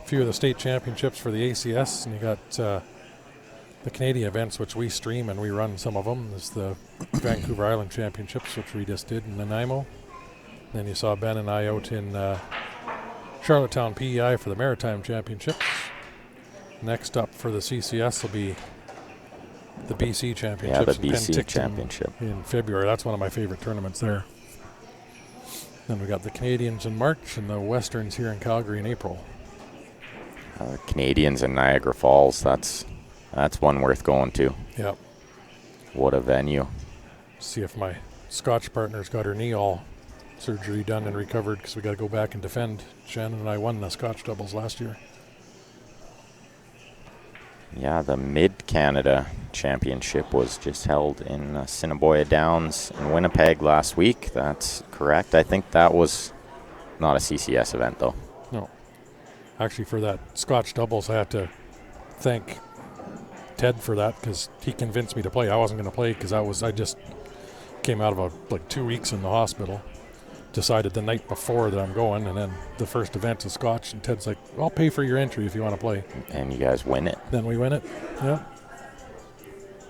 few of the state championships for the ACS, and you got the Canadian events, which we stream and we run some of them. There's the Vancouver Island Championships, which we just did in Nanaimo. Then you saw Ben and I out in Charlottetown, PEI for the Maritime Championships. Next up for the CCS will be the BC Championships. Yeah, the in BC Penticton Championship. in February. That's one of my favorite tournaments there. Then we got the Canadians in March and the Westerns here in Calgary in April. Canadians in Niagara Falls. That's one worth going to. Yep. What a venue. See if my Scotch partner's got her knee all surgery done and recovered, because we got to go back and defend. Shannon and I won the Scotch doubles last year. Yeah, the Mid-Canada Championship was just held in Assiniboia Downs in Winnipeg last week. That's correct. I think that was not a CCS event, though. No. Actually, for that Scotch doubles, I have to thank Ted for that, because he convinced me to play. I wasn't going to play because I just came out of like 2 weeks in the hospital. Decided the night before that I'm going, and then the first event is Scotch, and Ted's like, I'll pay for your entry if you want to play. And you guys win it. Then we win it. Yeah.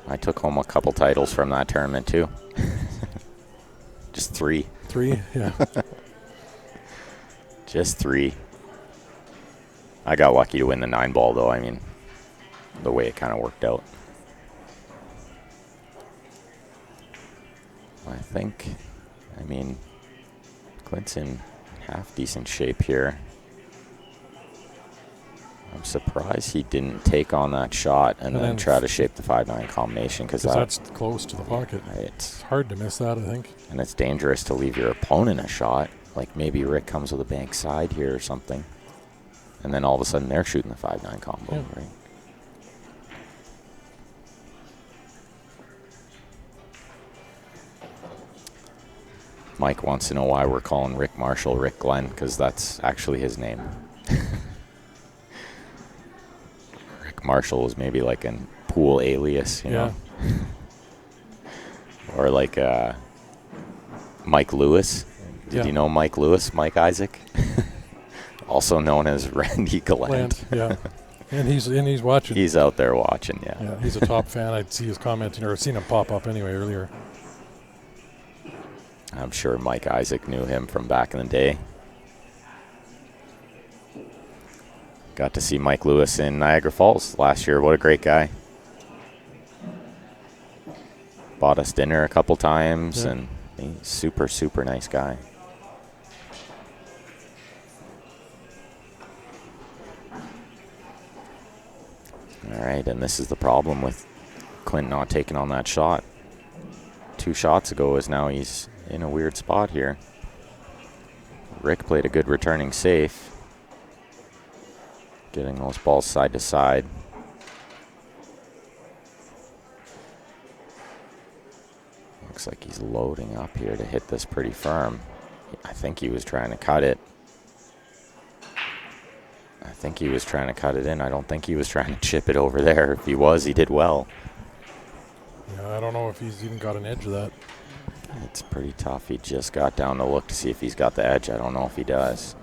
I took home a couple titles from that tournament, too. Just 3. 3, yeah. Just 3. I got lucky to win the 9-ball, though. I mean, the way it kind of worked out. I mean, Clint's in half decent shape here. I'm surprised he didn't take on that shot and then try to shape the 5-9 combination, because that's close to the pocket. It's hard to miss that, I think. And it's dangerous to leave your opponent a shot. Like maybe Rick comes with a bank side here or something, and then all of a sudden they're shooting the 5-9 combo, right? Mike wants to know why we're calling Rick Marshall Rick Glenn, because that's actually his name. Rick Marshall was maybe like a pool alias, you know? Or like Mike Lewis. Did you know Mike Lewis, Mike Isaac? Also known as Randy Gallant. Yeah. And he's watching. He's out there watching, Yeah, he's a top fan. I'd see his commenting, or seen him pop up anyway earlier. I'm sure Mike Isaac knew him from back in the day. Got to see Mike Lewis in Niagara Falls last year. What a great guy. Bought us dinner a couple times, and he's super, super nice guy. All right, and this is the problem with Clint not taking on that shot. 2 shots ago is now he's in a weird spot here. Rick played a good returning safe, getting those balls side to side. Looks like he's loading up here to hit this pretty firm. I think he was trying to cut it. I think he was trying to cut it in. I don't think he was trying to chip it over there. If he was, he did well. Yeah, I don't know if he's even got an edge of that. It's pretty tough. He just got down to look to see if he's got the edge. I don't know if he does.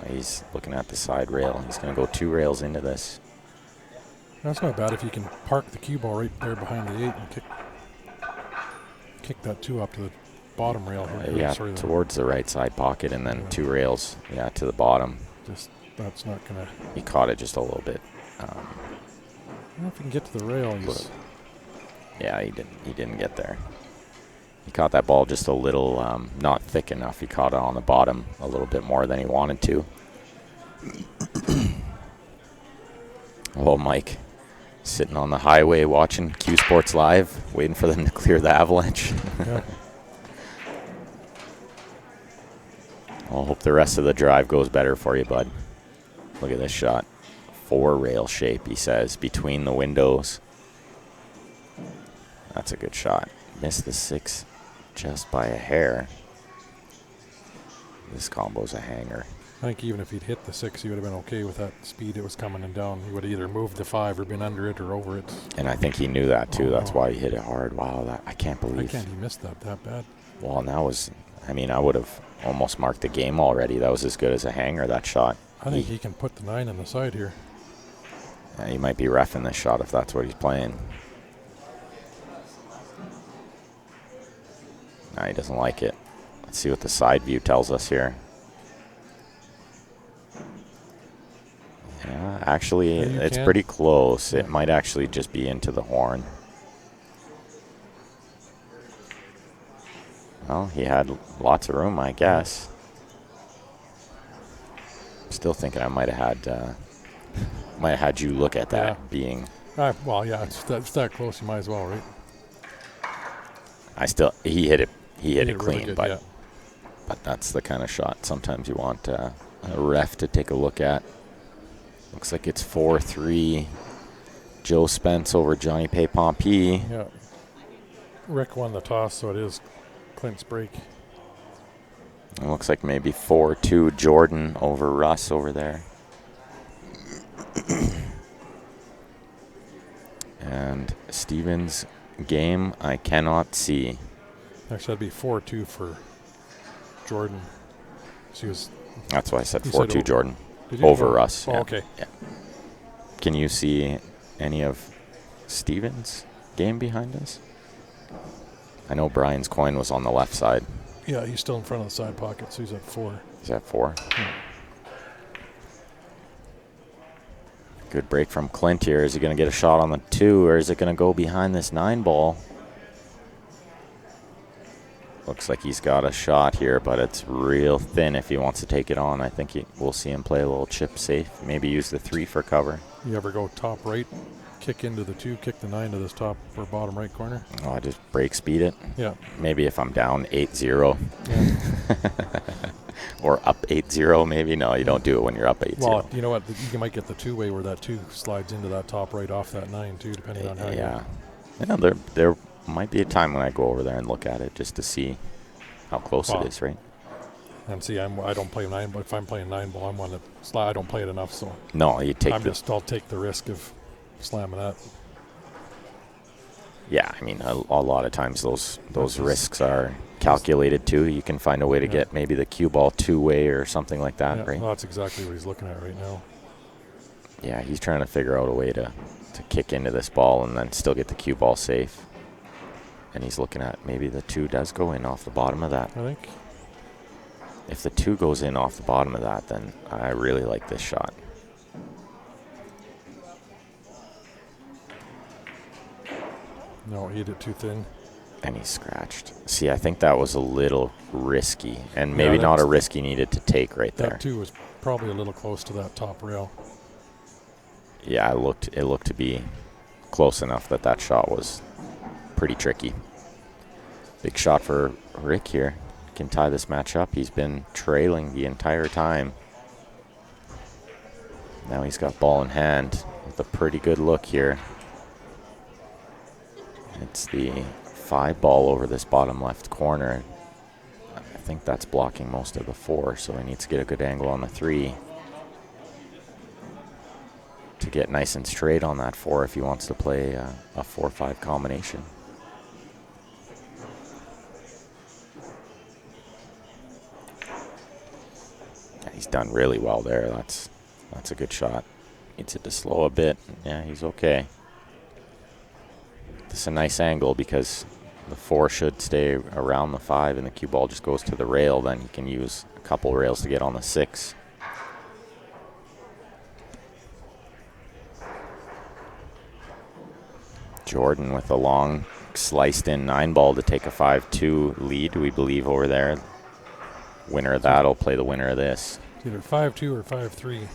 He's looking at the side rail. He's going to go 2 rails into this. That's not bad if you can park the cue ball right there behind the 8 and kick that 2 up to the bottom rail here. Towards the right side pocket, and then 2 rails, to the bottom. That's not going to... He caught it just a little bit. I don't know if he can get to the rail. He didn't get there. He caught that ball just a little not thick enough. He caught it on the bottom a little bit more than he wanted to. Oh, Mike, sitting on the highway watching Q Sports Live, waiting for them to clear the avalanche. Yeah. I'll hope the rest of the drive goes better for you, bud. Look at this shot. 4 rail shape, he says, between the windows. That's a good shot. Missed the 6 just by a hair. This combo's a hanger. I think even if he'd hit the 6, he would have been okay with that speed it was coming and down. He would have either moved the 5 or been under it or over it. And I think he knew that, too. That's why he hit it hard. Wow, I can't believe. I can't he missed that bad. Well, and that was, I would have almost marked the game already. That was as good as a hanger, that shot. I think he can put the 9 on the side here. He might be reffing this shot if that's what he's playing. No, he doesn't like it. Let's see what the side view tells us here. Yeah, Actually, it's pretty close. It might actually just be into the horn. Well, he had lots of room, I guess. Still thinking I might have had you look at that being. Well, yeah, it's that close. You might as well, right? He hit it. He hit it clean, really good, but that's the kind of shot sometimes you want a ref to take a look at. Looks like it's 4-3. Joe Spence over Johnny Pay-Pompey. Yeah. Rick won the toss, so it is Clint's break. It looks like maybe 4-2 Jordan over Russ over there. And Stevens' game, I cannot see. Actually, that'd be 4-2 for Jordan. That's why I said 4-2 Jordan over Russ. Oh, okay. Yeah. Can you see any of Stevens' game behind us? I know Brian's coin was on the left side. Yeah, he's still in front of the side pocket, so he's at 4. He's at 4? Yeah. Good break from Clint here. Is he going to get a shot on the 2, or is it going to go behind this 9 ball? Looks like he's got a shot here, but it's real thin if he wants to take it on. I think we'll see him play a little chip safe. Maybe use the 3 for cover. You ever go top right, kick into the 2, kick the 9 to this top or bottom right corner? Oh, I just break speed it? Yeah. Maybe if I'm down 8-0. Yeah. Or up 8-0 maybe. No, you don't do it when you're up 8-0. Well, you know what? You might get the 2-way where that 2 slides into that top right off that 9 too, depending on how you. Yeah, there might be a time when I go over there and look at it just to see how close it is, right? And see, I don't play 9, but if I'm playing 9 ball, I'm one that slide. I don't play it enough, so no, you take. I'll take the risk of slamming that. Yeah, I mean, a lot of times those risks are calculated too. You can find a way to get maybe the cue ball 2-way or something like that, right? Well, that's exactly what he's looking at right now. Yeah, he's trying to figure out a way to kick into this ball and then still get the cue ball safe. And he's looking at maybe the 2 does go in off the bottom of that. I think. If the 2 goes in off the bottom of that, then I really like this shot. No, he hit it too thin. And he's scratched. See, I think that was a little risky, and maybe not a risk he needed to take right there. That 2 was probably a little close to that top rail. Yeah, it looked to be close enough that shot was pretty tricky. Big shot for Rick here. Can tie this match up. He's been trailing the entire time. Now he's got ball in hand with a pretty good look here. It's the 5 ball over this bottom left corner. I think that's blocking most of the 4, so he needs to get a good angle on the 3 to get nice and straight on that 4 if he wants to play a 4-5 combination. Yeah, he's done really well there. That's a good shot. Needs it to slow a bit. Yeah, he's okay. This is a nice angle because the 4 should stay around the 5 and the cue ball just goes to the rail. Then he can use a couple rails to get on the 6. Jordan with a long sliced in 9 ball to take a 5-2 lead, we believe, over there. Winner of that will play the winner of this. It's either 5-2 or 5-3.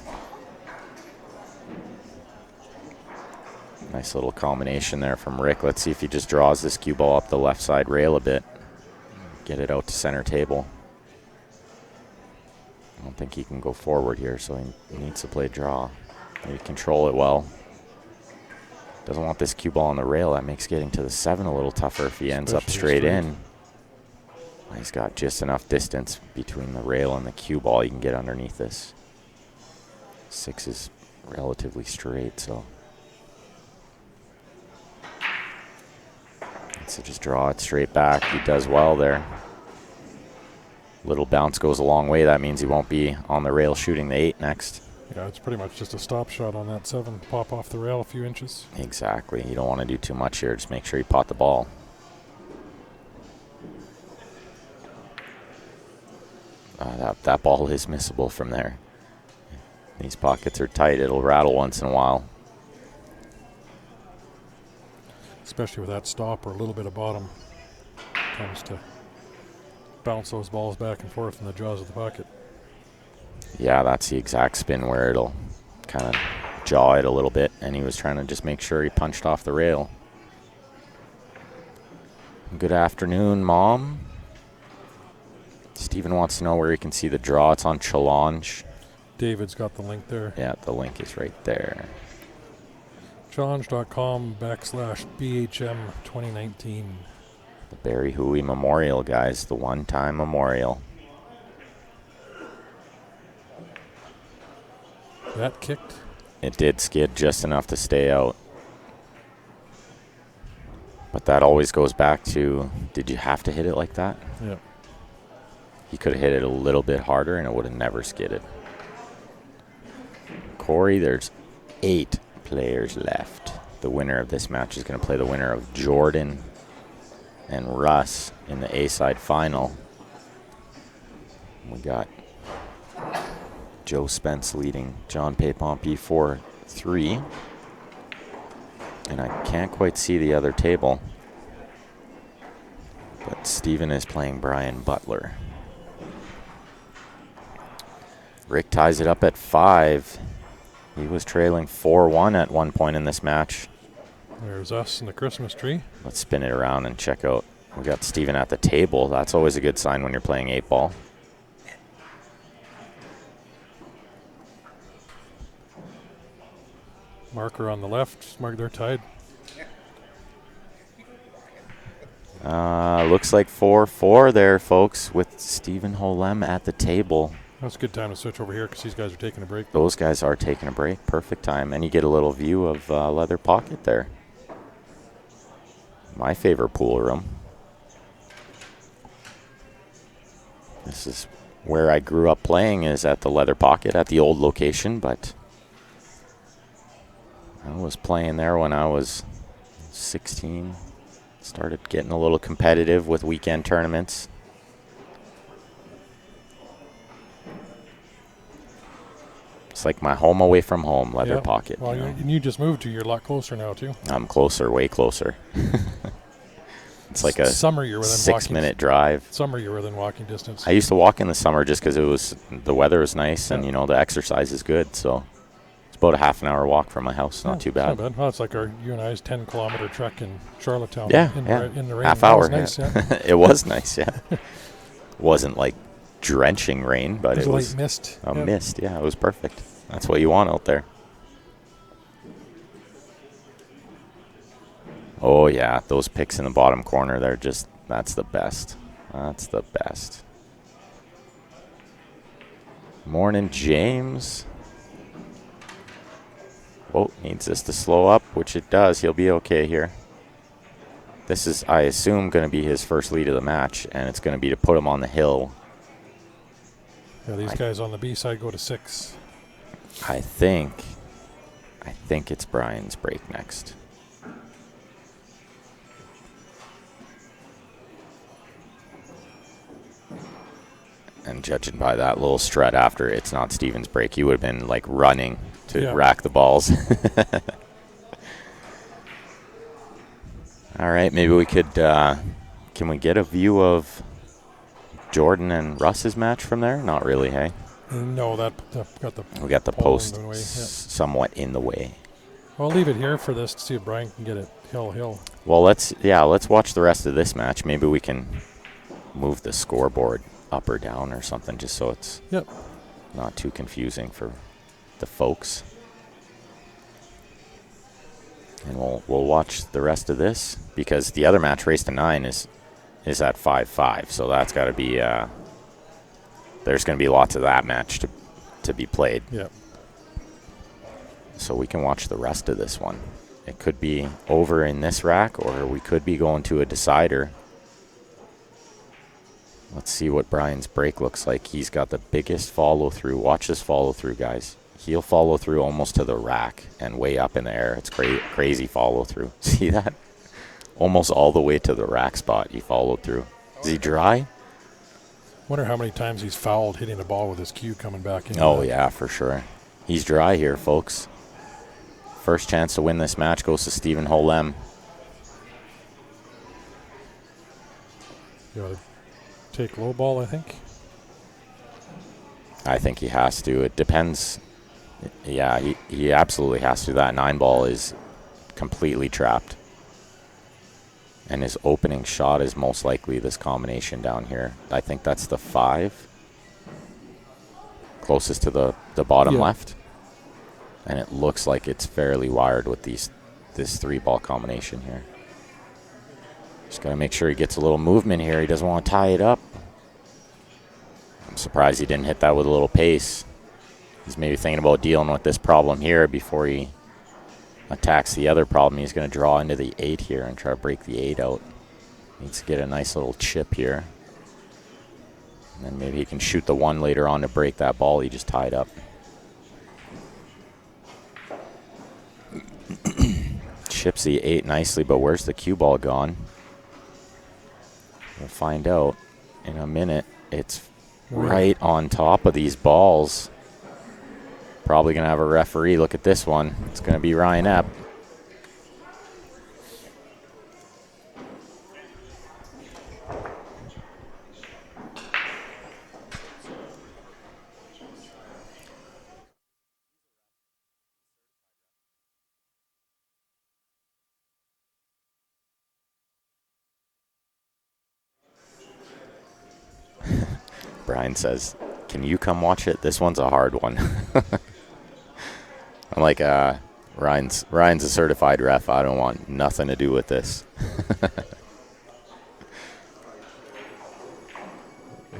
Nice little combination there from Rick. Let's see if he just draws this cue ball up the left side rail a bit. Get it out to center table. I don't think he can go forward here, so he needs to play draw. Maybe control it well. Doesn't want this cue ball on the rail. That makes getting to the 7 a little tougher if he ends up straight in. He's got just enough distance between the rail and the cue ball. He can get underneath this. 6 is relatively straight, so. So just draw it straight back. He does well there. Little bounce goes a long way. That means he won't be on the rail shooting the 8 next. Yeah, it's pretty much just a stop shot on that 7. Pop off the rail a few inches. Exactly. You don't want to do too much here. Just make sure you pot the ball. That ball is missable from there. These pockets are tight. It'll rattle once in a while. Especially with that stop or a little bit of bottom. Comes to bounce those balls back and forth in the jaws of the pocket. Yeah, that's the exact spin where it'll kind of jaw it a little bit, and he was trying to just make sure he punched off the rail. Good afternoon, Mom. Steven wants to know where he can see the draw. It's on Challenge. David's got the link there. Yeah, the link is right there. Challenge.com/BHM 2019. The Barry Hooey Memorial, guys. The one-time memorial. That kicked. It did skid just enough to stay out. But that always goes back to, did you have to hit it like that? Yeah. He could have hit it a little bit harder and it would have never skidded. Corey, there's 8 players left. The winner of this match is going to play the winner of Jordan and Russ in the A-side final. We got Joe Spence leading John Paypompey 4-3. And I can't quite see the other table. But Steven is playing Brian Butler. Rick ties it up at 5. He was trailing 4-1 at one point in this match. There's us and the Christmas tree. Let's spin it around and check out. We got Steven at the table. That's always a good sign when you're playing 8-ball. Marker on the left. They're tied. Looks like 4-4 there, folks, with Steven Holem at the table. That's a good time to switch over here because these guys are taking a break. Those guys are taking a break. Perfect time. And you get a little view of Leather Pocket there. My favorite pool room. This is where I grew up playing, is at the Leather Pocket at the old location, but I was playing there when I was 16. Started getting a little competitive with weekend tournaments. It's like my home away from home, Leather Pocket. Well, you just moved to. You're a lot closer now, too. I'm closer, way closer. It's like a summer you're within 6-minute drive. Summer you're within walking distance. I used to walk in the summer just because the weather was nice and, the exercise is good. So it's about a half an hour walk from my house. Not too bad. Not bad. Well, it's like you and I's 10-kilometer trek in Charlottetown. In the rain. Half hour. Nice, yeah. It was nice, yeah. Wasn't like drenching rain, but it was a light mist. A mist, yeah. It was perfect. That's what you want out there. Oh, yeah. Those picks in the bottom corner, that's the best. That's the best. Morning, James. Whoa, needs this to slow up, which it does. He'll be okay here. This is, I assume, going to be his first lead of the match, and it's going to be to put him on the hill. Yeah, these guys on the B side go to 6. I think it's Brian's break next. And judging by that little strut after it's not Steven's break, he would have been like running to rack the balls. All right, maybe we could, can we get a view of Jordan and Russ's match from there? Not really, hey? No, we got the post somewhat in the way. I'll leave it here for this to see if Brian can get it hill. Well, let's watch the rest of this match. Maybe we can move the scoreboard up or down or something, just so it's not too confusing for the folks. And we'll watch the rest of this, because the other match, Race to 9, is at 5-5. So that's got to be there's going to be lots of that match to be played. Yeah. So we can watch the rest of this one. It could be over in this rack, or we could be going to a decider. Let's see what Brian's break looks like. He's got the biggest follow-through. Watch this follow-through, guys. He'll follow through almost to the rack and way up in the air. It's crazy follow-through. See that? Almost all the way to the rack spot he followed through. Is he dry? Wonder how many times he's fouled hitting the ball with his cue coming back in. Oh, yeah, for sure. He's dry here, folks. First chance to win this match goes to Stephen Holem. You want to take low ball, I think? I think he has to. It depends. Yeah, he absolutely has to. That 9 ball is completely trapped. And his opening shot is most likely this combination down here. I think that's the 5. Closest to the bottom left. And it looks like it's fairly wired with this 3-ball combination here. Just got to make sure he gets a little movement here. He doesn't want to tie it up. I'm surprised he didn't hit that with a little pace. He's maybe thinking about dealing with this problem here before he attacks the other problem. He's going to draw into the 8 here and try to break the 8 out. Needs to get a nice little chip here. And then maybe he can shoot the 1 later on to break that ball he just tied up. Chips the 8 nicely, but where's the cue ball gone? We'll find out in a minute. It's right on top of these balls. Probably going to have a referee look at this one. It's going to be Ryan Epp. Brian says, can you come watch it? This one's a hard one. I'm like, Ryan's a certified ref. I don't want nothing to do with this.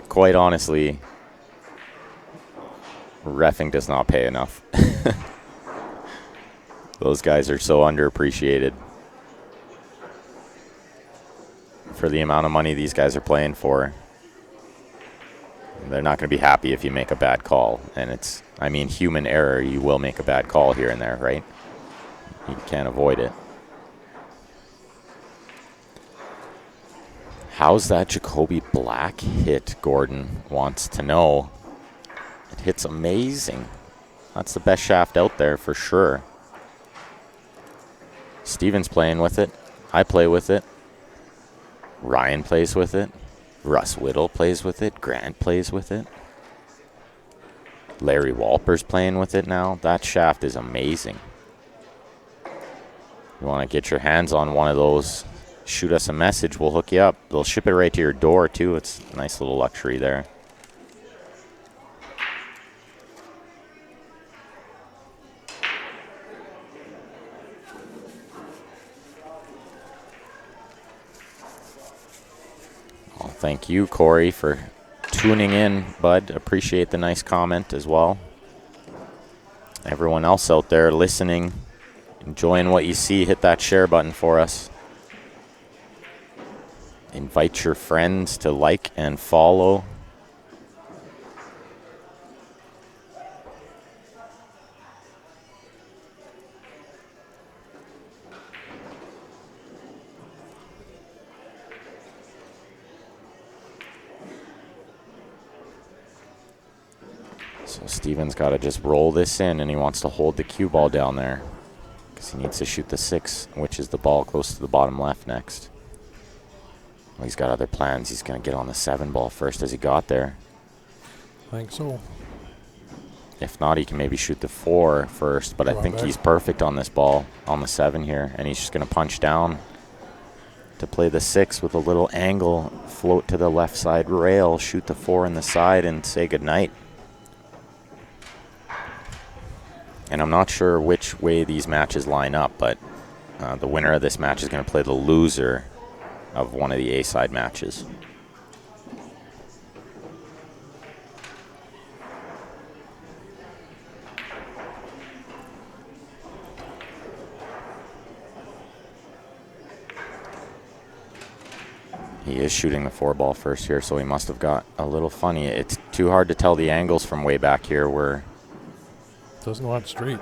Quite honestly, reffing does not pay enough. Those guys are so underappreciated for the amount of money these guys are playing for. They're not going to be happy if you make a bad call. And it's, I mean, human error. You will make a bad call here and there, right? You can't avoid it. How's that Jacoby Black hit, Gordon wants to know. It hits amazing. That's the best shaft out there for sure. Steven's playing with it. I play with it. Ryan plays with it. Russ Whittle plays with it. Grant plays with it. Larry Walper's playing with it now. That shaft is amazing. You want to get your hands on one of those, shoot us a message. We'll hook you up. They'll ship it right to your door, too. It's a nice little luxury there. Well, thank you, Corey, for tuning in, bud. Appreciate the nice comment as well. Everyone else out there listening, enjoying what you see, hit that share button for us. Invite your friends to like and follow. So Steven's got to just roll this in, and he wants to hold the cue ball down there because he needs to shoot the 6, which is the ball close to the bottom left next. Well, he's got other plans. He's going to get on the 7 ball first as he got there. I think so. If not, he can maybe shoot the 4 first, but I think he's perfect on this ball on the 7 here, and he's just going to punch down to play the 6 with a little angle, float to the left side rail, shoot the 4 in the side, and say goodnight. And I'm not sure which way these matches line up, but the winner of this match is going to play the loser of one of the A-side matches. He is shooting the 4 ball first here, so he must have got a little funny. It's too hard to tell the angles from way back here where doesn't want straight.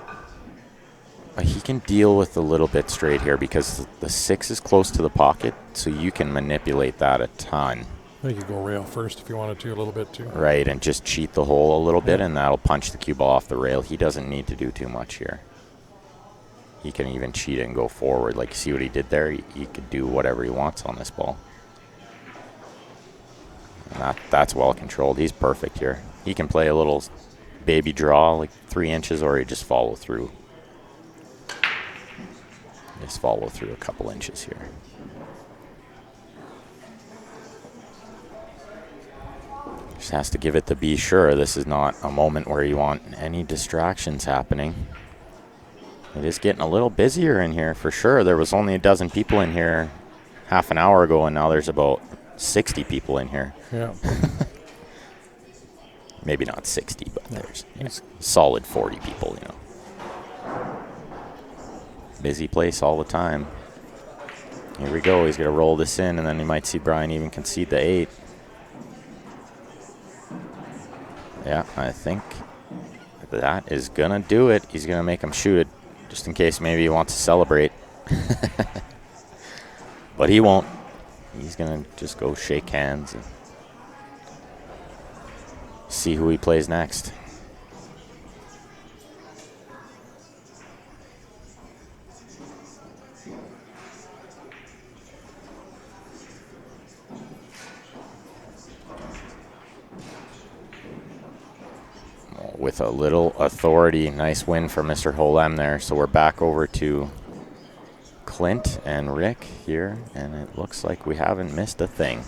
he can deal with a little bit straight here because the 6 is close to the pocket, so you can manipulate that a ton. You could go rail first if you wanted to a little bit too. Right, and just cheat the hole a little bit, and that'll punch the cue ball off the rail. He doesn't need to do too much here. He can even cheat it and go forward. Like, see what he did there? He could do whatever he wants on this ball. And that's well controlled. He's perfect here. He can play a little baby draw, like 3 inches, or he just follow through. Just follow through a couple inches here. Just has to give it to be sure. This is not a moment where you want any distractions happening. It is getting a little busier in here for sure. There was only a dozen people in here half an hour ago, and now there's about 60 people in here. Yeah. Maybe not 60, but there's solid 40 people, you know. Busy place all the time. Here we go. He's going to roll this in, and then you might see Brian even concede the 8. Yeah, I think that is going to do it. He's going to make him shoot it, just in case maybe he wants to celebrate. But he won't. He's going to just go shake hands and see who he plays next. With a little authority. Nice win for Mr. Holem there. So we're back over to Clint and Rick here, and it looks like we haven't missed a thing.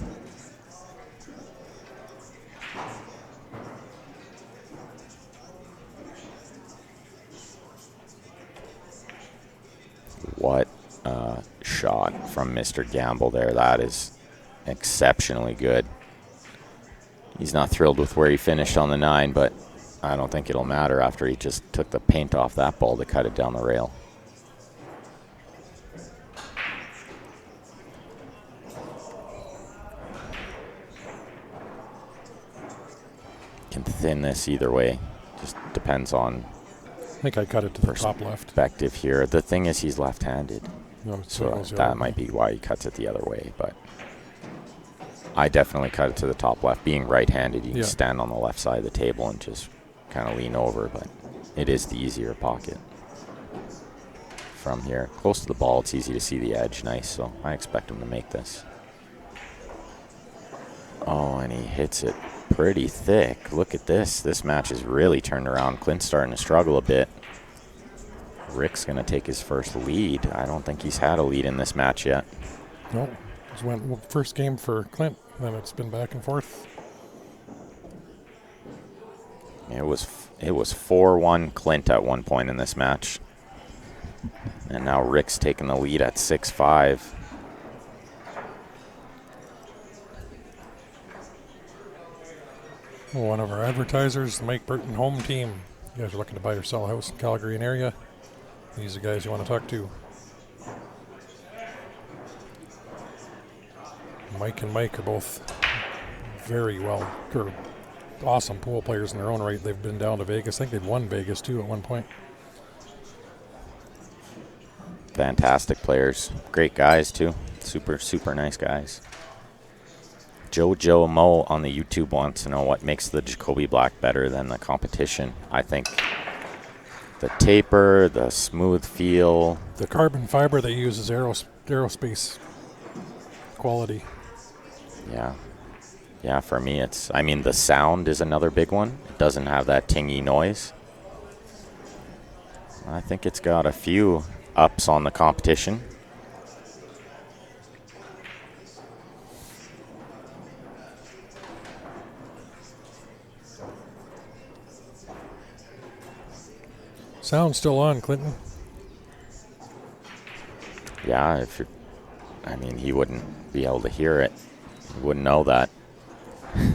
What a shot from Mr. Gamble there. That is exceptionally good. He's not thrilled with where he finished on the 9, but I don't think it'll matter after he just took the paint off that ball to cut it down the rail. Can thin this either way. Just depends on I think I cut it to the top left. Perspective here. The thing is, he's left-handed, No, so that might be why he cuts it the other way. But I definitely cut it to the top left. Being right-handed, you can stand on the left side of the table and just kind of lean over, but it is the easier pocket. From here, close to the ball, it's easy to see the edge. Nice, so I expect him to make this. Oh, and he hits it pretty thick. Look at this. This match is really turned around. Clint's starting to struggle a bit. Rick's going to take his first lead. I don't think he's had a lead in this match yet. No, it went first game for Clint, then it's been back and forth. It was 4-1 Clint at one point in this match. And now Rick's taking the lead at 6-5. One of our advertisers, the Mike Burton Home Team. You guys are looking to buy or sell a house in Calgary and area. These are the guys you want to talk to. Mike and Mike are both very well, or awesome pool players in their own right. They've been down to Vegas. I think they'd won Vegas too at one point. Fantastic players. Great guys too. Super, super nice guys. Joe Mo on the YouTube wants to know what makes the Jacoby Black better than the competition. I think the taper, the smooth feel. The carbon fiber they use is aerospace quality. Yeah. Yeah, for me the sound is another big one. It doesn't have that tingy noise. I think it's got a few ups on the competition. Sound's still on, Clinton. Yeah, he wouldn't be able to hear it. He wouldn't know that. You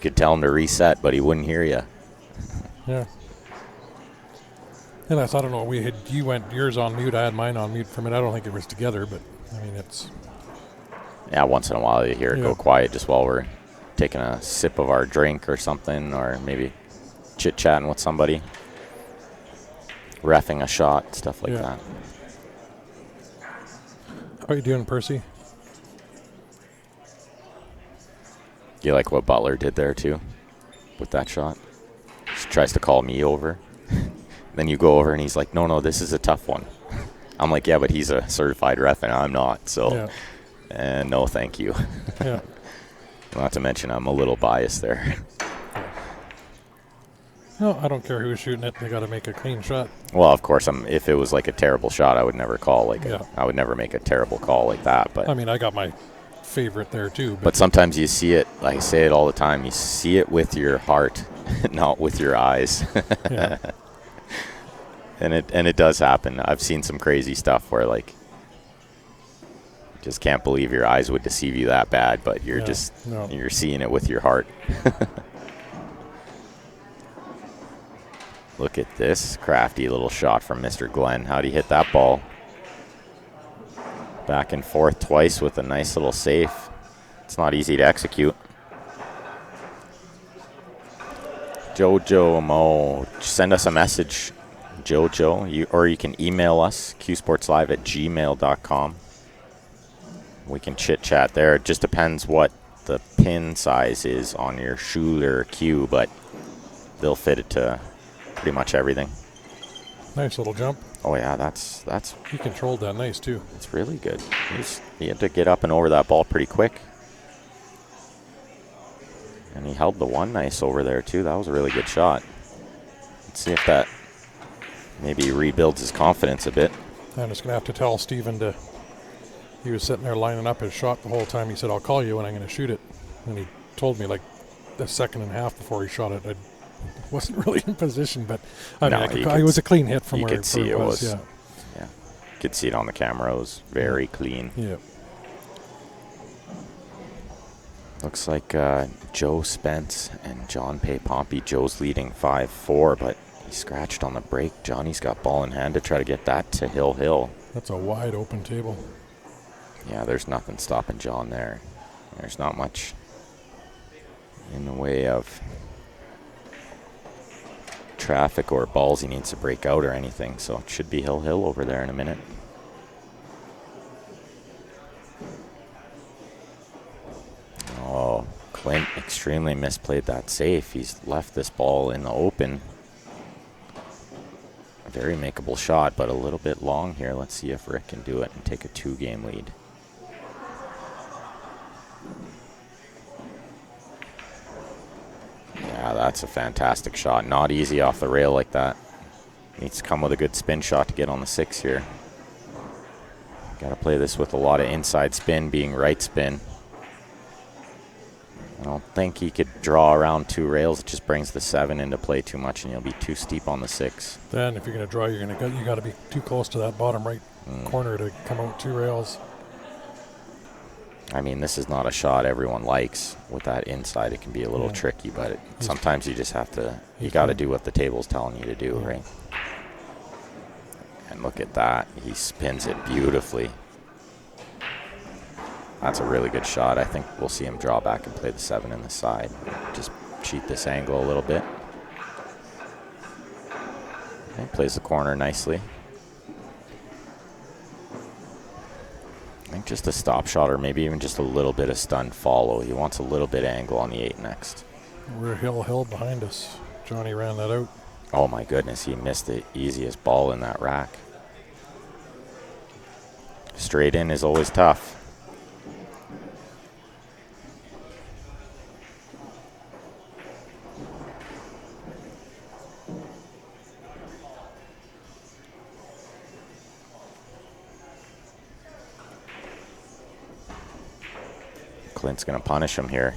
could tell him to reset, but he wouldn't hear you. Yeah. And I don't know, you went yours on mute, I had mine on mute from it. I don't think it was together, but it's. Yeah, once in a while you hear it go quiet just while we're taking a sip of our drink or something, or maybe chit-chatting with somebody. Reffing a shot, stuff like that. How are you doing, Percy? You like what Butler did there too with that shot? Just tries to call me over. Then you go over and he's like, no, this is a tough one. I'm like, yeah, but he's a certified ref and I'm not. So, and no, thank you. Yeah. Not to mention I'm a little biased there. No, I don't care who's shooting it. They got to make a clean shot. Well, of course, if it was like a terrible shot, I would never call I would never make a terrible call like that. But I mean, I got my favorite there too. But sometimes you see it, like I say it all the time, you see it with your heart, not with your eyes. Yeah. And it does happen. I've seen some crazy stuff where like you just can't believe your eyes would deceive you that bad, but you're you're seeing it with your heart. Look at this crafty little shot from Mr. Glenn. How'd he hit that ball? Back and forth twice with a nice little safe. It's not easy to execute. Jojo Mo, send us a message, Jojo, or you can email us, qsportslive@gmail.com. We can chit-chat there. It just depends what the pin size is on your Schuler cue, but they'll fit it to pretty much everything. Nice little jump. Oh yeah, that's He controlled that nice too. it's really good. He had to get up and over that ball pretty quick. And he held the one nice over there too. That was a really good shot. Let's see if that maybe rebuilds his confidence a bit. I'm just going to have to tell Steven he was sitting there lining up his shot the whole time. He said, I'll call you when I'm going to shoot it. And he told me like a second and a half before he shot it. I wasn't really in position, but I mean, it was a clean hit from where you could see it was. Yeah. You could see it on the camera. It was very clean. Yeah. Looks like Joe Spence and John Pay Pompey. Joe's leading 5-4, but he scratched on the break. Johnny's got ball in hand to try to get that to Hill. That's a wide open table. Yeah, there's nothing stopping John there. There's not much in the way of traffic or balls he needs to break out or anything, so it should be Hill over there in a minute. Oh, Clint extremely misplayed that safe. He's left this ball in the open. A very makeable shot, but a little bit long here. Let's see if Rick can do it and take a 2-game lead. Yeah, that's a fantastic shot. Not easy off the rail like that. Needs to come with a good spin shot to get on the 6 here. Got to play this with a lot of inside spin, being right spin. I don't think he could draw around 2 rails. It just brings the 7 into play too much, and you'll be too steep on the 6. Then if you're going to draw, you got to be too close to that bottom right corner to come out 2 rails. I mean, this is not a shot everyone likes. With that inside, it can be a little tricky, but sometimes you just have to, you got to do what the table's telling you to do, right? And look at that. He spins it beautifully. That's a really good shot. I think we'll see him draw back and play the 7 in the side. Just cheat this angle a little bit. Okay, plays the corner nicely. I think just a stop shot or maybe even just a little bit of stunned follow. He wants a little bit of angle on the 8 next. We're Hill behind us. Johnny ran that out. Oh my goodness, he missed the easiest ball in that rack. Straight in is always tough. Clint's going to punish him here.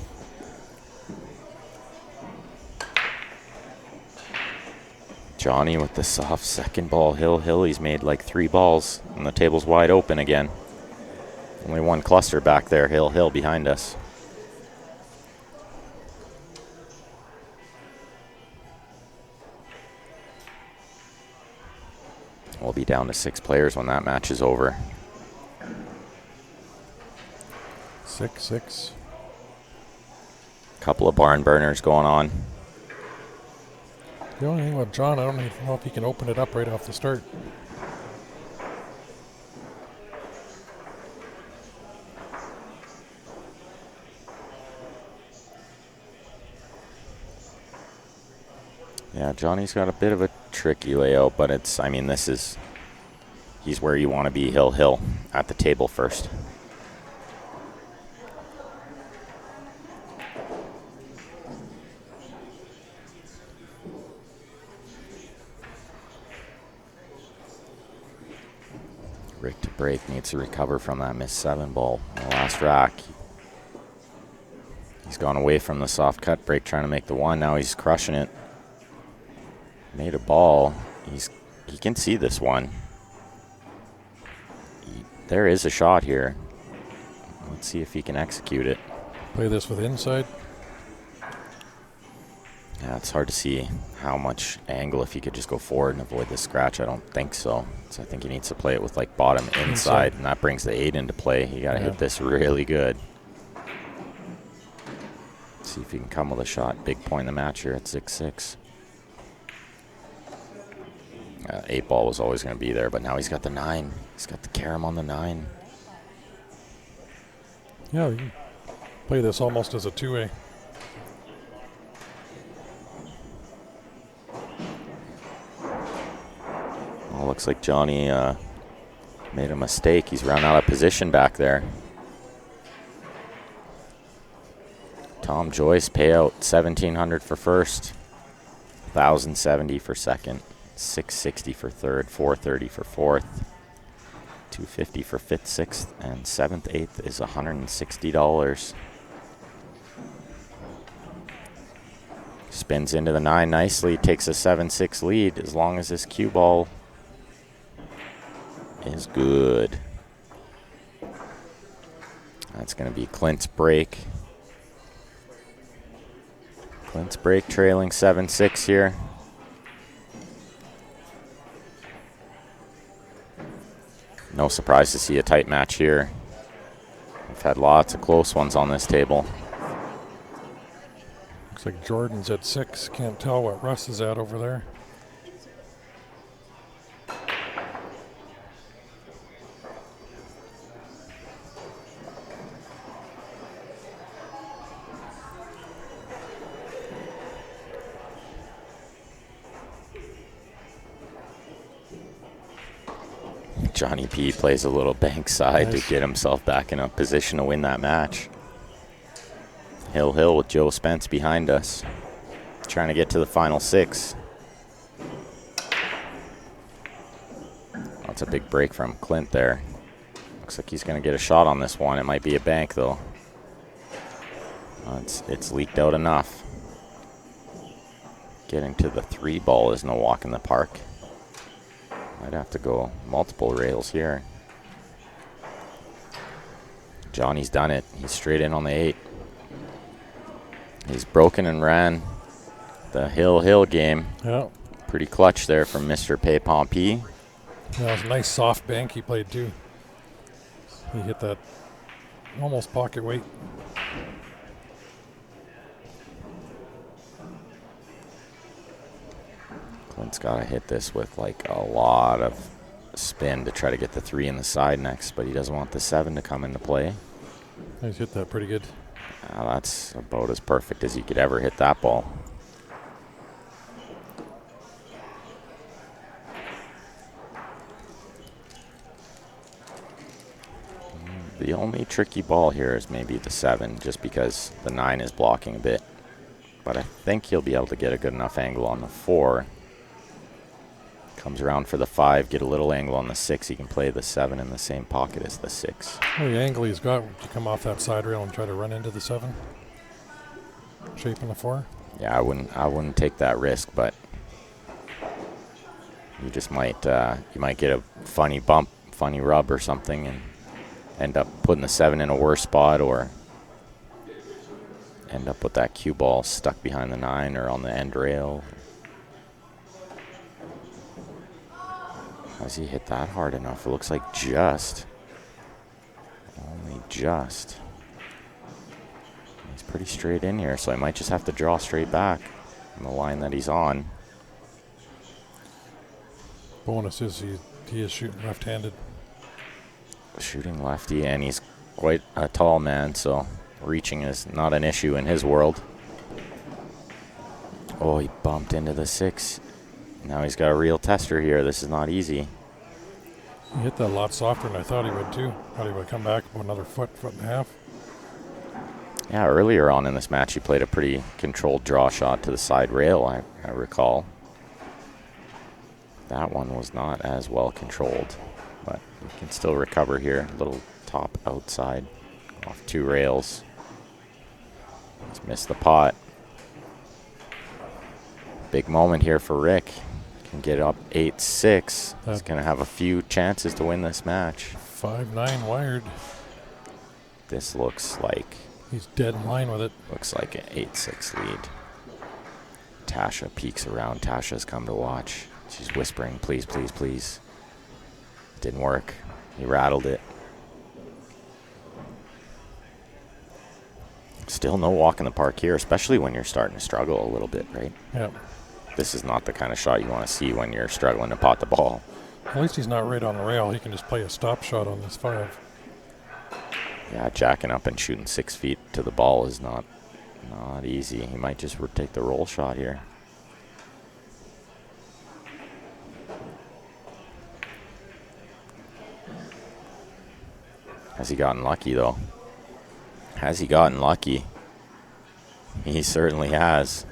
Johnny with the soft second ball. Hill, he's made like 3 balls, and the table's wide open again. Only 1 cluster back there. Hill behind us. We'll be down to 6 players when that match is over. 6-6. Couple of barn burners going on. The only thing with John, I don't even know if he can open it up right off the start. Yeah, Johnny's got a bit of a tricky layout, but it's, I mean, he's where you want to be, hill, at the table first. Rick to break, needs to recover from that missed 7 ball on the last rack. He's gone away from the soft cut break, trying to make the 1. Now he's crushing it. Made a ball. He can see this one. There is a shot here. Let's see if he can execute it. Play this with inside. Yeah, it's hard to see how much angle if he could just go forward and avoid the scratch. I don't think so. So I think he needs to play it with like bottom inside, and that brings the 8 into play. You got to hit this really good. See if he can come with a shot. Big point in the match here at 6-6. 8 ball was always going to be there, but now he's got the 9. He's got the carom on the 9. Yeah, you can play this almost as a 2-way. Well, looks like Johnny made a mistake. He's run out of position back there. Tom Joyce payout $1,700 for first, $1,070 for second, $660 for third, $430 for fourth, $250 for fifth, sixth, and seventh, eighth is $160. Spins into the 9 nicely, takes a 7-6 lead as long as this cue ball is good. That's going to be Clint's break. Clint's break trailing 7-6 here. No surprise to see a tight match here. We've had lots of close ones on this table. Looks like Jordan's at 6. Can't tell what Russ is at over there. Johnny P plays a little bank side to get himself back in a position to win that match. Hill with Joe Spence behind us, trying to get to the final 6. That's a big break from Clint there. Looks like he's going to get a shot on this one. It might be a bank though. It's leaked out enough. Getting to the 3 ball is no walk in the park. Might have to go multiple rails here. Johnny's done it. He's straight in on the 8. He's broken and ran the Hill game. Yeah. Pretty clutch there from Mr. Pay Pompey. That was a nice soft bank he played too. He hit that almost pocket weight. Clint's got to hit this with like a lot of spin to try to get the 3 in the side next, but he doesn't want the 7 to come into play. He's hit that pretty good. That's about as perfect as you could ever hit that ball. The only tricky ball here is maybe the 7, just because the 9 is blocking a bit. But I think he'll be able to get a good enough angle on the 4. Comes around for the 5, get a little angle on the 6. He can play the 7 in the same pocket as the 6. Oh, the angle he's got to come off that side rail and try to run into the 7. Shaping the 4. Yeah, I wouldn't take that risk, but you just might you might get a funny bump, funny rub or something, and end up putting the 7 in a worse spot, or end up with that cue ball stuck behind the 9 or on the end rail. Has he hit that hard enough? It looks like only just. He's pretty straight in here, so he might just have to draw straight back on the line that he's on. Bonus is he is shooting left-handed. Shooting lefty, and he's quite a tall man, so reaching is not an issue in his world. Oh, he bumped into the 6. Now he's got a real tester here. This is not easy. He hit that a lot softer than I thought he would, too. Thought he would come back about another foot and a half. Yeah, earlier on in this match, he played a pretty controlled draw shot to the side rail, I recall. That one was not as well controlled, but he can still recover here. A little top outside off 2 rails. He's missed the pot. Big moment here for Rick. Can get up 8-6. He's going to have a few chances to win this match. 5-9 wired. This looks like... He's dead in line with it. Looks like an 8-6 lead. Tasha peeks around. Tasha's come to watch. She's whispering, please, please, please. Didn't work. He rattled it. Still no walk in the park here, especially when you're starting to struggle a little bit, right? Yeah. This is not the kind of shot you want to see when you're struggling to pot the ball. At least he's not right on the rail. He can just play a stop shot on this 5. Yeah, jacking up and shooting 6 feet to the ball is not easy. He might just take the roll shot here. Has he gotten lucky, though? Has he gotten lucky? He certainly has.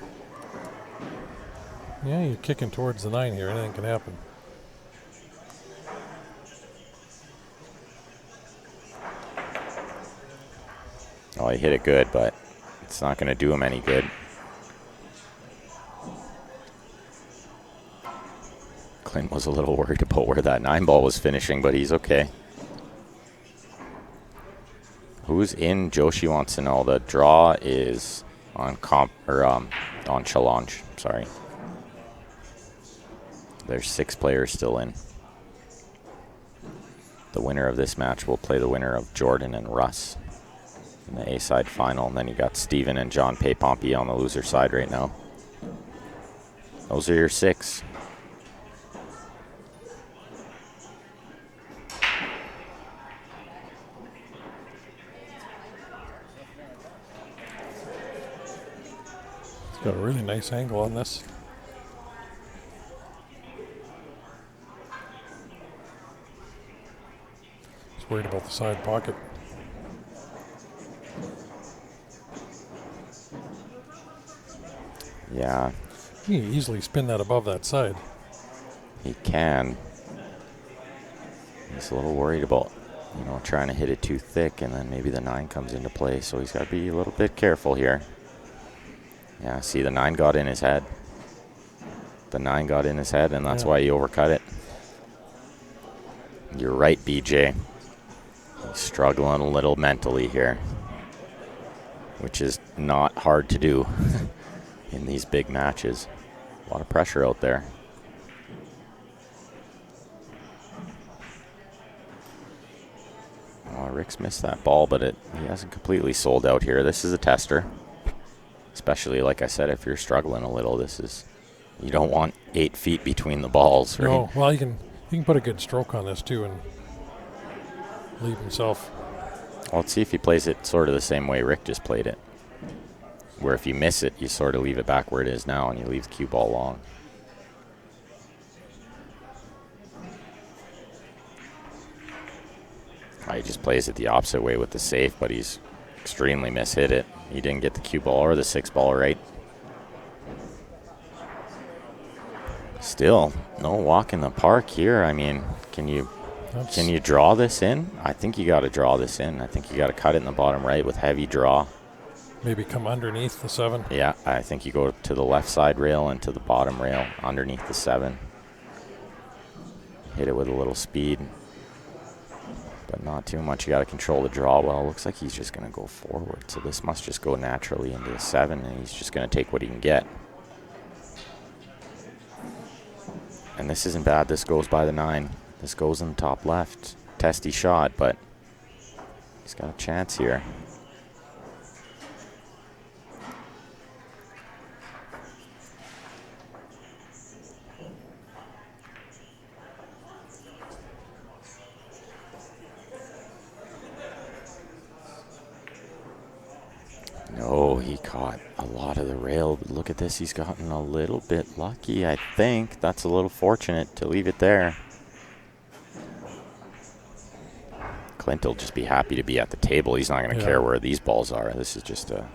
Yeah, you're kicking towards the 9 here. Anything can happen. Oh, he hit it good, but it's not going to do him any good. Clint was a little worried about where that 9 ball was finishing, but he's okay. Who's in? Joshi wants to know. The draw is on on challenge. Sorry. There's 6 players still in. The winner of this match will play the winner of Jordan and Russ in the A-side final. And then you got Steven and John Pay-Pompey on the loser side right now. Those are your 6. He's got a really nice angle on this. He's worried about the side pocket. Yeah. He can easily spin that above that side. He can. He's a little worried about, trying to hit it too thick, and then maybe the 9 comes into play. So he's got to be a little bit careful here. Yeah, see, the 9 got in his head. The 9 got in his head, and that's why he overcut it. You're right, BJ. He's struggling a little mentally here, which is not hard to do in these big matches. A lot of pressure out there. Oh, Rick's missed that ball, but he hasn't completely sold out here. This is a tester. Especially, like I said, if you're struggling a little, you don't want 8 feet between the balls, right? No, well, he can put a good stroke on this too and leave himself. Well, let's see if he plays it sort of the same way Rick just played it. Where if you miss it, you sort of leave it back where it is now and you leave the cue ball long. He just plays it the opposite way with the safe, but he's extremely mishit it. He didn't get the cue ball or the 6 ball right. Still, no walk in the park here. I mean, can you draw this in? I think you got to draw this in. I think you got to cut it in the bottom right with heavy draw. Maybe come underneath the 7. Yeah, I think you go to the left side rail and to the bottom rail underneath the 7. Hit it with a little speed, but not too much. You got to control the draw well. Looks like he's just going to go forward, so this must just go naturally into the 7, and he's just going to take what he can get. And this isn't bad. This goes by the 9. This goes in the top left. Testy shot, but he's got a chance here. No, Oh, he caught a lot of the rail. Look at this. He's gotten a little bit lucky, I think. That's a little fortunate to leave it there. Clint will just be happy to be at the table. He's not going to care where these balls are. This is just a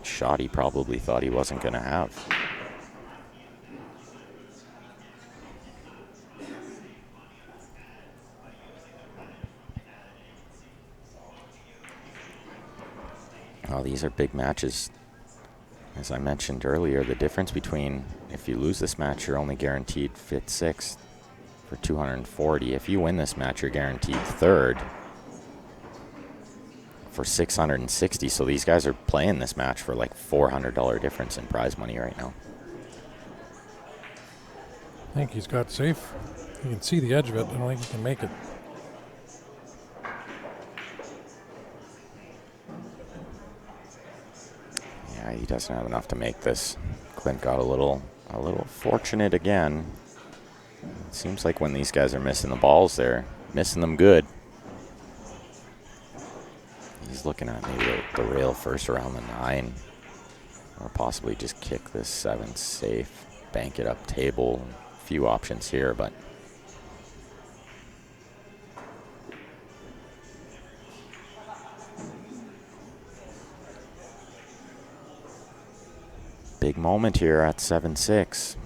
shot he probably thought he wasn't going to have. Well, these are big matches. As I mentioned earlier, the difference between if you lose this match, you're only guaranteed fifth, sixth for 240. If you win this match, you're guaranteed third for 660. So these guys are playing this match for like $400 difference in prize money right now. I think he's got safe. You can see the edge of it. I don't think he can make it. Yeah, he doesn't have enough to make this. Clint got a little fortunate again. It seems like when these guys are missing the balls, they're missing them good. He's looking at maybe the rail first around the 9, or possibly just kick this 7 safe, bank it up table. A few options here, but big moment here at 7-6.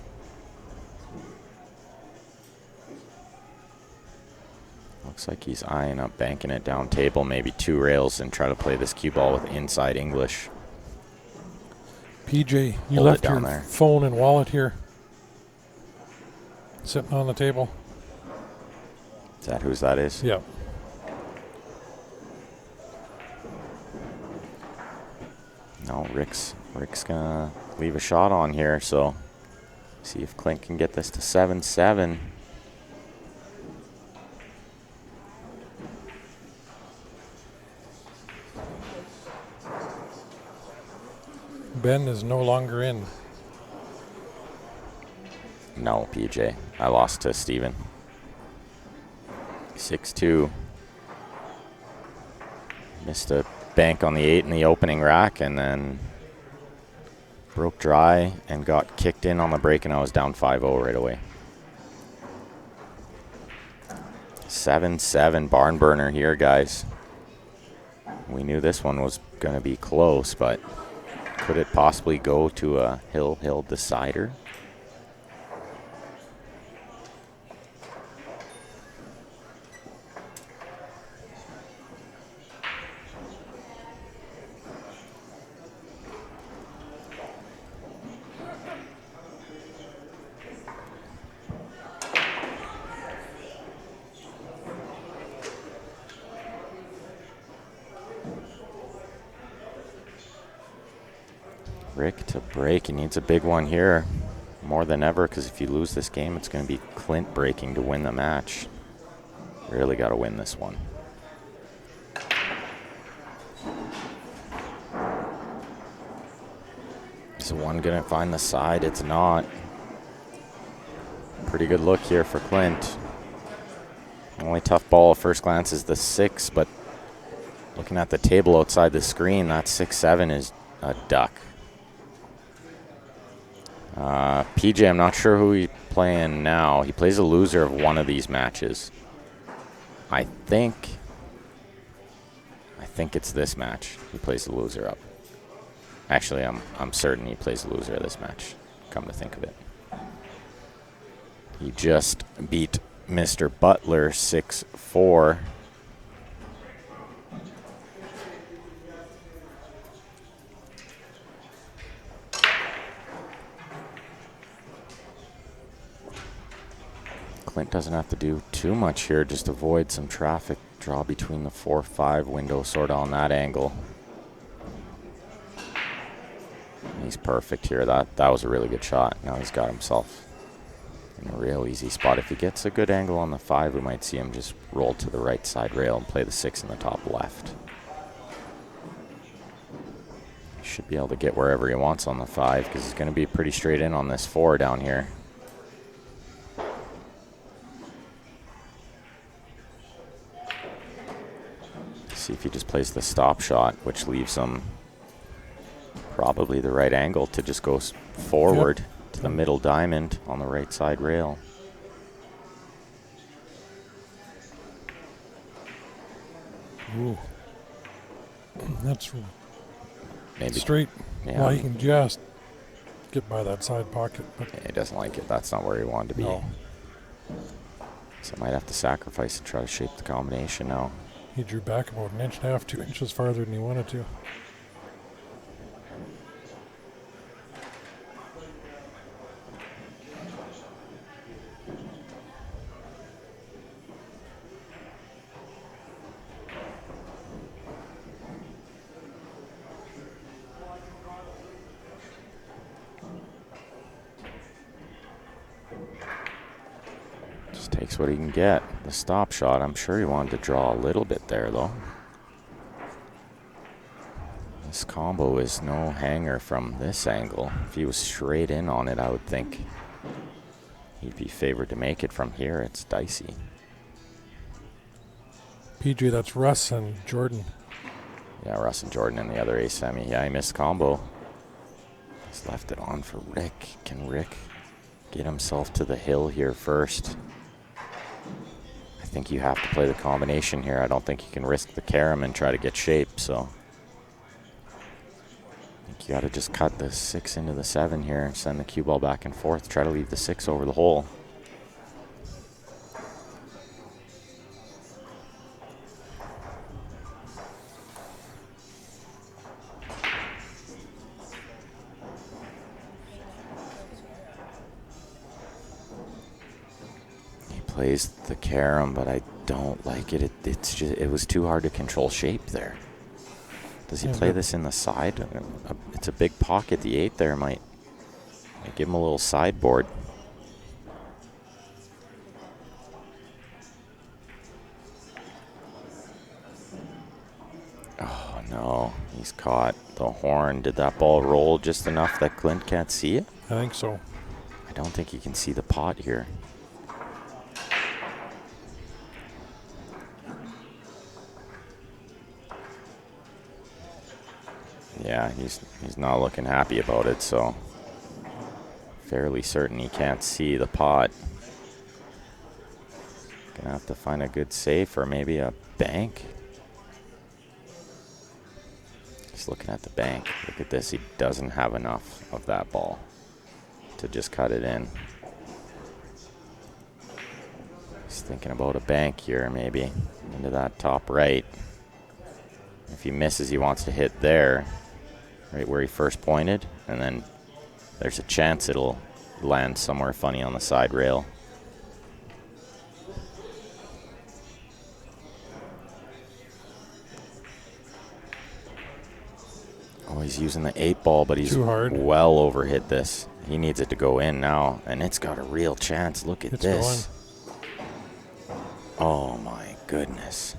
Looks like he's eyeing up banking it down table, maybe 2 rails, and try to play this cue ball with inside English. PJ, you left your phone and wallet here, sitting on the table. Is that whose that is? Yeah. No, Rick's gonna leave a shot on here, so see if Clint can get this to 7-7. Ben is no longer in. No, PJ. I lost to Steven. 6-2. Missed a bank on the 8 in the opening rack, and then broke dry and got kicked in on the break, and I was down 5-0 right away. 7-7 barn burner here, guys. We knew this one was going to be close, but could it possibly go to a hill decider? Rick to break. He needs a big one here more than ever, because if you lose this game, it's going to be Clint breaking to win the match. Really got to win this one. Is one going to find the side? It's not. Pretty good look here for Clint. Only tough ball at first glance is the 6, but looking at the table outside the screen, that 6-7 is a duck. PJ, I'm not sure who he's playing now. He plays a loser of one of these matches. I think it's this match. He plays the loser up. Actually, I'm certain he plays the loser of this match, come to think of it. He just beat Mr. Butler 6-4. Clint doesn't have to do too much here, just avoid some traffic draw between the 4-5 window, sort of on that angle. He's perfect here. That was a really good shot. Now he's got himself in a real easy spot. If he gets a good angle on the 5, we might see him just roll to the right side rail and play the 6 in the top left. He should be able to get wherever he wants on the 5, because he's going to be pretty straight in on this 4 down here. See if he just plays the stop shot, which leaves him probably the right angle to just go forward to the middle diamond on the right side rail. Ooh. That's Maybe straight. Yeah, Well, he can just get by that side pocket. But he doesn't like it. That's not where he wanted to be. no, So might have to sacrifice and try to shape the combination now. he drew back about 1.5 inches, 2 inches farther than he wanted to. Just takes what he can get. The stop shot, I'm sure he wanted to draw a little bit there, though. This combo is no hanger from this angle. If he was straight in on it, I would think he'd be favored to make it from here. It's dicey. PJ, that's Russ and Jordan. Yeah, Russ and Jordan in the other ace semi. Yeah, he missed combo. He's left it on for Rick. Can Rick get himself to the hill here first? I think you have to play the combination here. I don't think you can risk the carom and try to get shape, so I think you got to just cut the 6 into the 7 here and send the cue ball back and forth. Try to leave the 6 over the hole. Plays the carom, but I don't like it. It was too hard to control shape there. Does he play this in the side? It's a big pocket. The 8 there might give him a little sideboard. Oh no, he's caught the horn. Did that ball roll just enough that Clint can't see it? I think so. I don't think he can see the pot here. Yeah, he's not looking happy about it, so fairly certain he can't see the pot. Gonna have to find a good safe or maybe a bank. Just looking at the bank. Look at this, he doesn't have enough of that ball to just cut it in. He's thinking about a bank here, maybe into that top right. If he misses, he wants to hit there, right where he first pointed, and then there's a chance it'll land somewhere funny on the side rail. Oh, he's using the 8 ball, but he's too hard. Well overhit this. He needs it to go in now, and it's got a real chance. Look at this. Oh my goodness.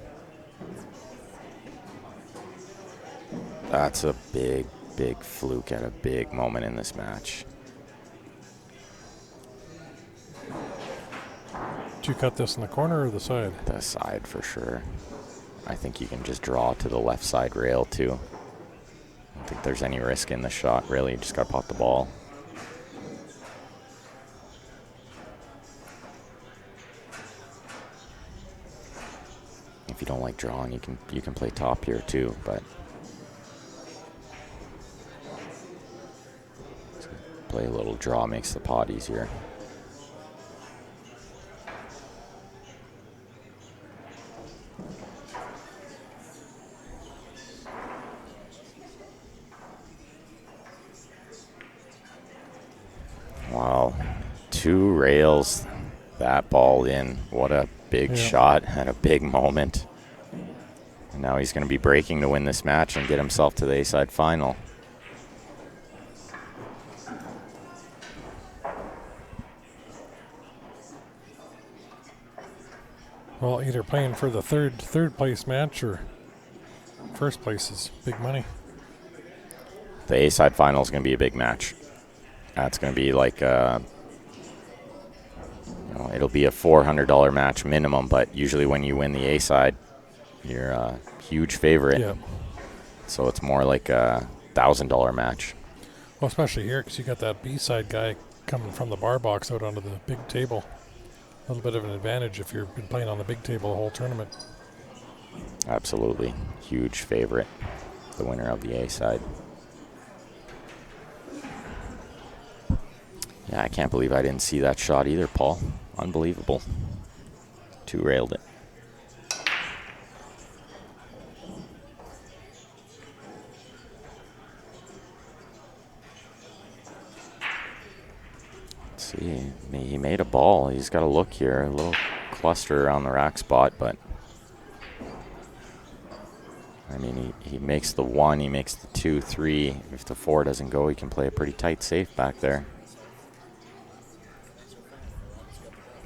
That's a big, big fluke at a big moment in this match. Did you cut this in the corner or the side? The side for sure. I think you can just draw to the left side rail too. I don't think there's any risk in the shot, really. You just got to pot the ball. If you don't like drawing, you can play top here too, but play a little draw makes the pot easier. Wow, 2 rails, that ball in. What a big shot at a big moment. And now he's going to be breaking to win this match and get himself to the A-side final. Well, either playing for the third place match or first place is big money. The A-side final is going to be a big match. That's going to be like it'll be a $400 match minimum, but usually when you win the A-side, you're a huge favorite. Yeah. So it's more like a $1,000 match. Well, especially here because you got that B-side guy coming from the bar box out onto the big table. A little bit of an advantage if you've been playing on the big table the whole tournament. Absolutely. Huge favorite. The winner of the A side. Yeah, I can't believe I didn't see that shot either, Paul. Unbelievable. Two-railed it. Let's see. He made a ball. He's got a look here. A little cluster around the rack spot, but I mean, he makes the 1, he makes the 2, 3. If the 4 doesn't go, he can play a pretty tight safe back there.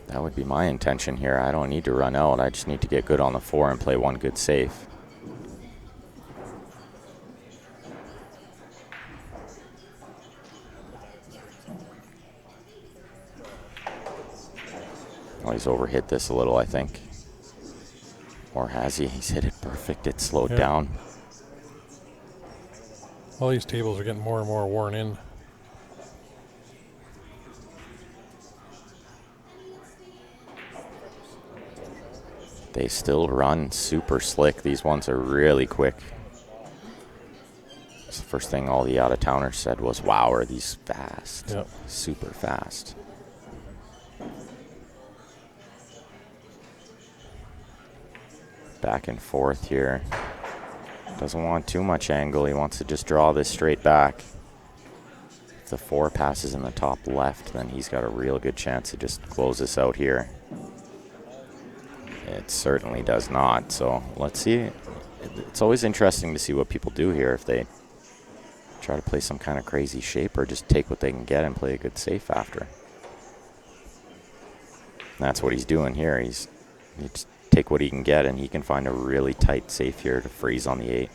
That would be my intention here. I don't need to run out. I just need to get good on the 4 and play 1 good safe. Oh, he's overhit this a little, I think. Or has he? He's hit it perfect. It's slowed down. All these tables are getting more and more worn in. They still run super slick. These ones are really quick. That's the first thing all the out-of-towners said was, wow, are these fast? Yep. Super fast. Back and forth here. Doesn't want too much angle. He wants to just draw this straight back. If the 4 passes in the top left, then he's got a real good chance to just close this out here. It certainly does not. So let's see. It's always interesting to see what people do here. If they try to play some kind of crazy shape or just take what they can get and play a good safe after. That's what he's doing here. He's just take what he can get, and he can find a really tight safe here to freeze on the 8.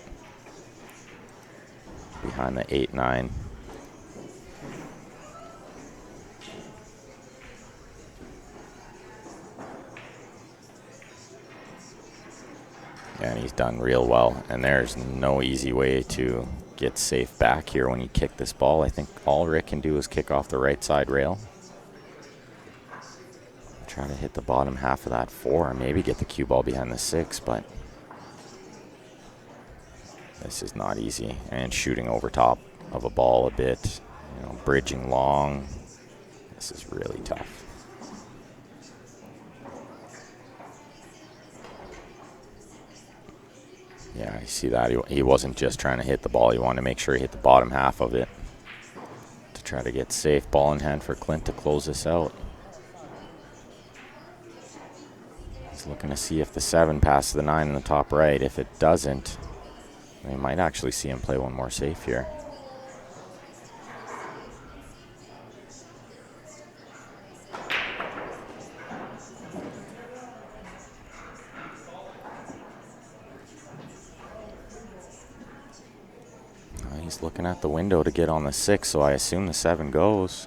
Behind the 8-9. And he's done real well. And there's no easy way to get safe back here when you kick this ball. I think all Rick can do is kick off the right side rail. Try to hit the bottom half of that 4, maybe get the cue ball behind the 6, but this is not easy. And shooting over top of a ball a bit, you know, bridging long. This is really tough. Yeah, you see that? He wasn't just trying to hit the ball. He wanted to make sure he hit the bottom half of it to try to get safe. Ball in hand for Clint to close this out. He's looking to see if the 7 passes the 9 in the top right. If it doesn't, we might actually see him play 1 more safe here. He's looking at the window to get on the 6, so I assume the 7 goes.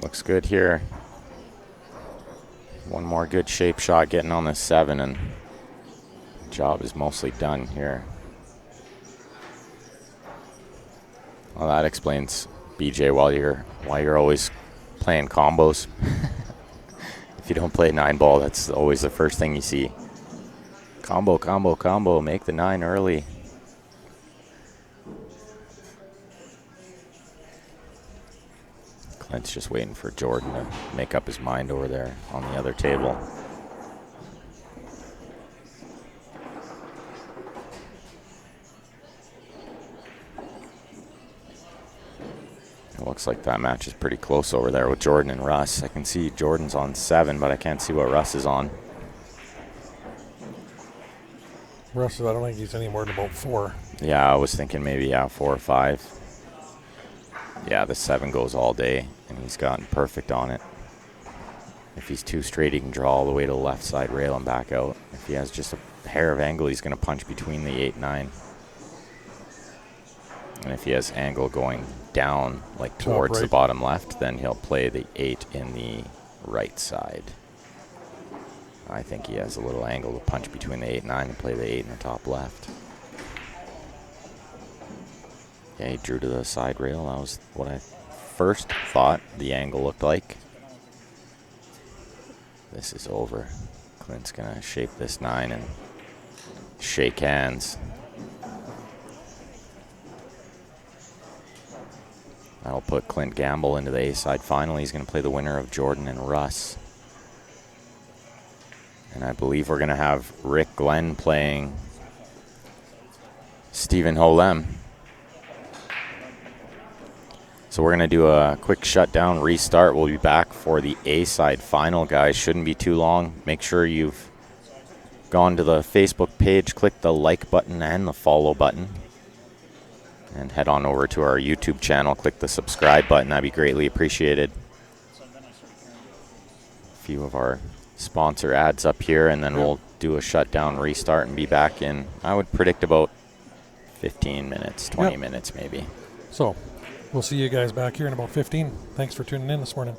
Looks good here. 1 more good shape shot getting on the 7, and the job is mostly done here. Well, that explains, BJ, why you're always playing combos. If you don't play 9 ball, that's always the first thing you see. Combo, combo, combo. Make the 9 early. Clint's just waiting for Jordan to make up his mind over there on the other table. It looks like that match is pretty close over there with Jordan and Russ. I can see Jordan's on 7, but I can't see what Russ is on. Russ, I don't think he's any more than about 4. Yeah, I was thinking maybe 4 or 5. Yeah, the 7 goes all day, and he's gotten perfect on it. If he's too straight, he can draw all the way to the left side rail and back out. If he has just a hair of angle, he's going to punch between the 8-9. And if he has angle going down, like towards right. the bottom left, then he'll play the 8 in the right side. I think he has a little angle to punch between the 8-9 and play the 8 in the top left. Yeah, he drew to the side rail. That was what I first thought the angle looked like. This is over. Clint's going to shape this 9 and shake hands. That'll put Clint Gamble into the A-side final. He's going to play the winner of Jordan and Russ. And I believe we're going to have Rick Glenn playing Stephen Holem. So we're going to do a quick shutdown, restart. We'll be back for the A-side final, guys. Shouldn't be too long. Make sure you've gone to the Facebook page, click the like button and the follow button. And head on over to our YouTube channel, click the subscribe button. That'd be greatly appreciated. A few of our sponsor ads up here, and then we'll do a shutdown, restart, and be back in, I would predict, about 15 minutes, 20 minutes maybe. So we'll see you guys back here in about 15. Thanks for tuning in this morning.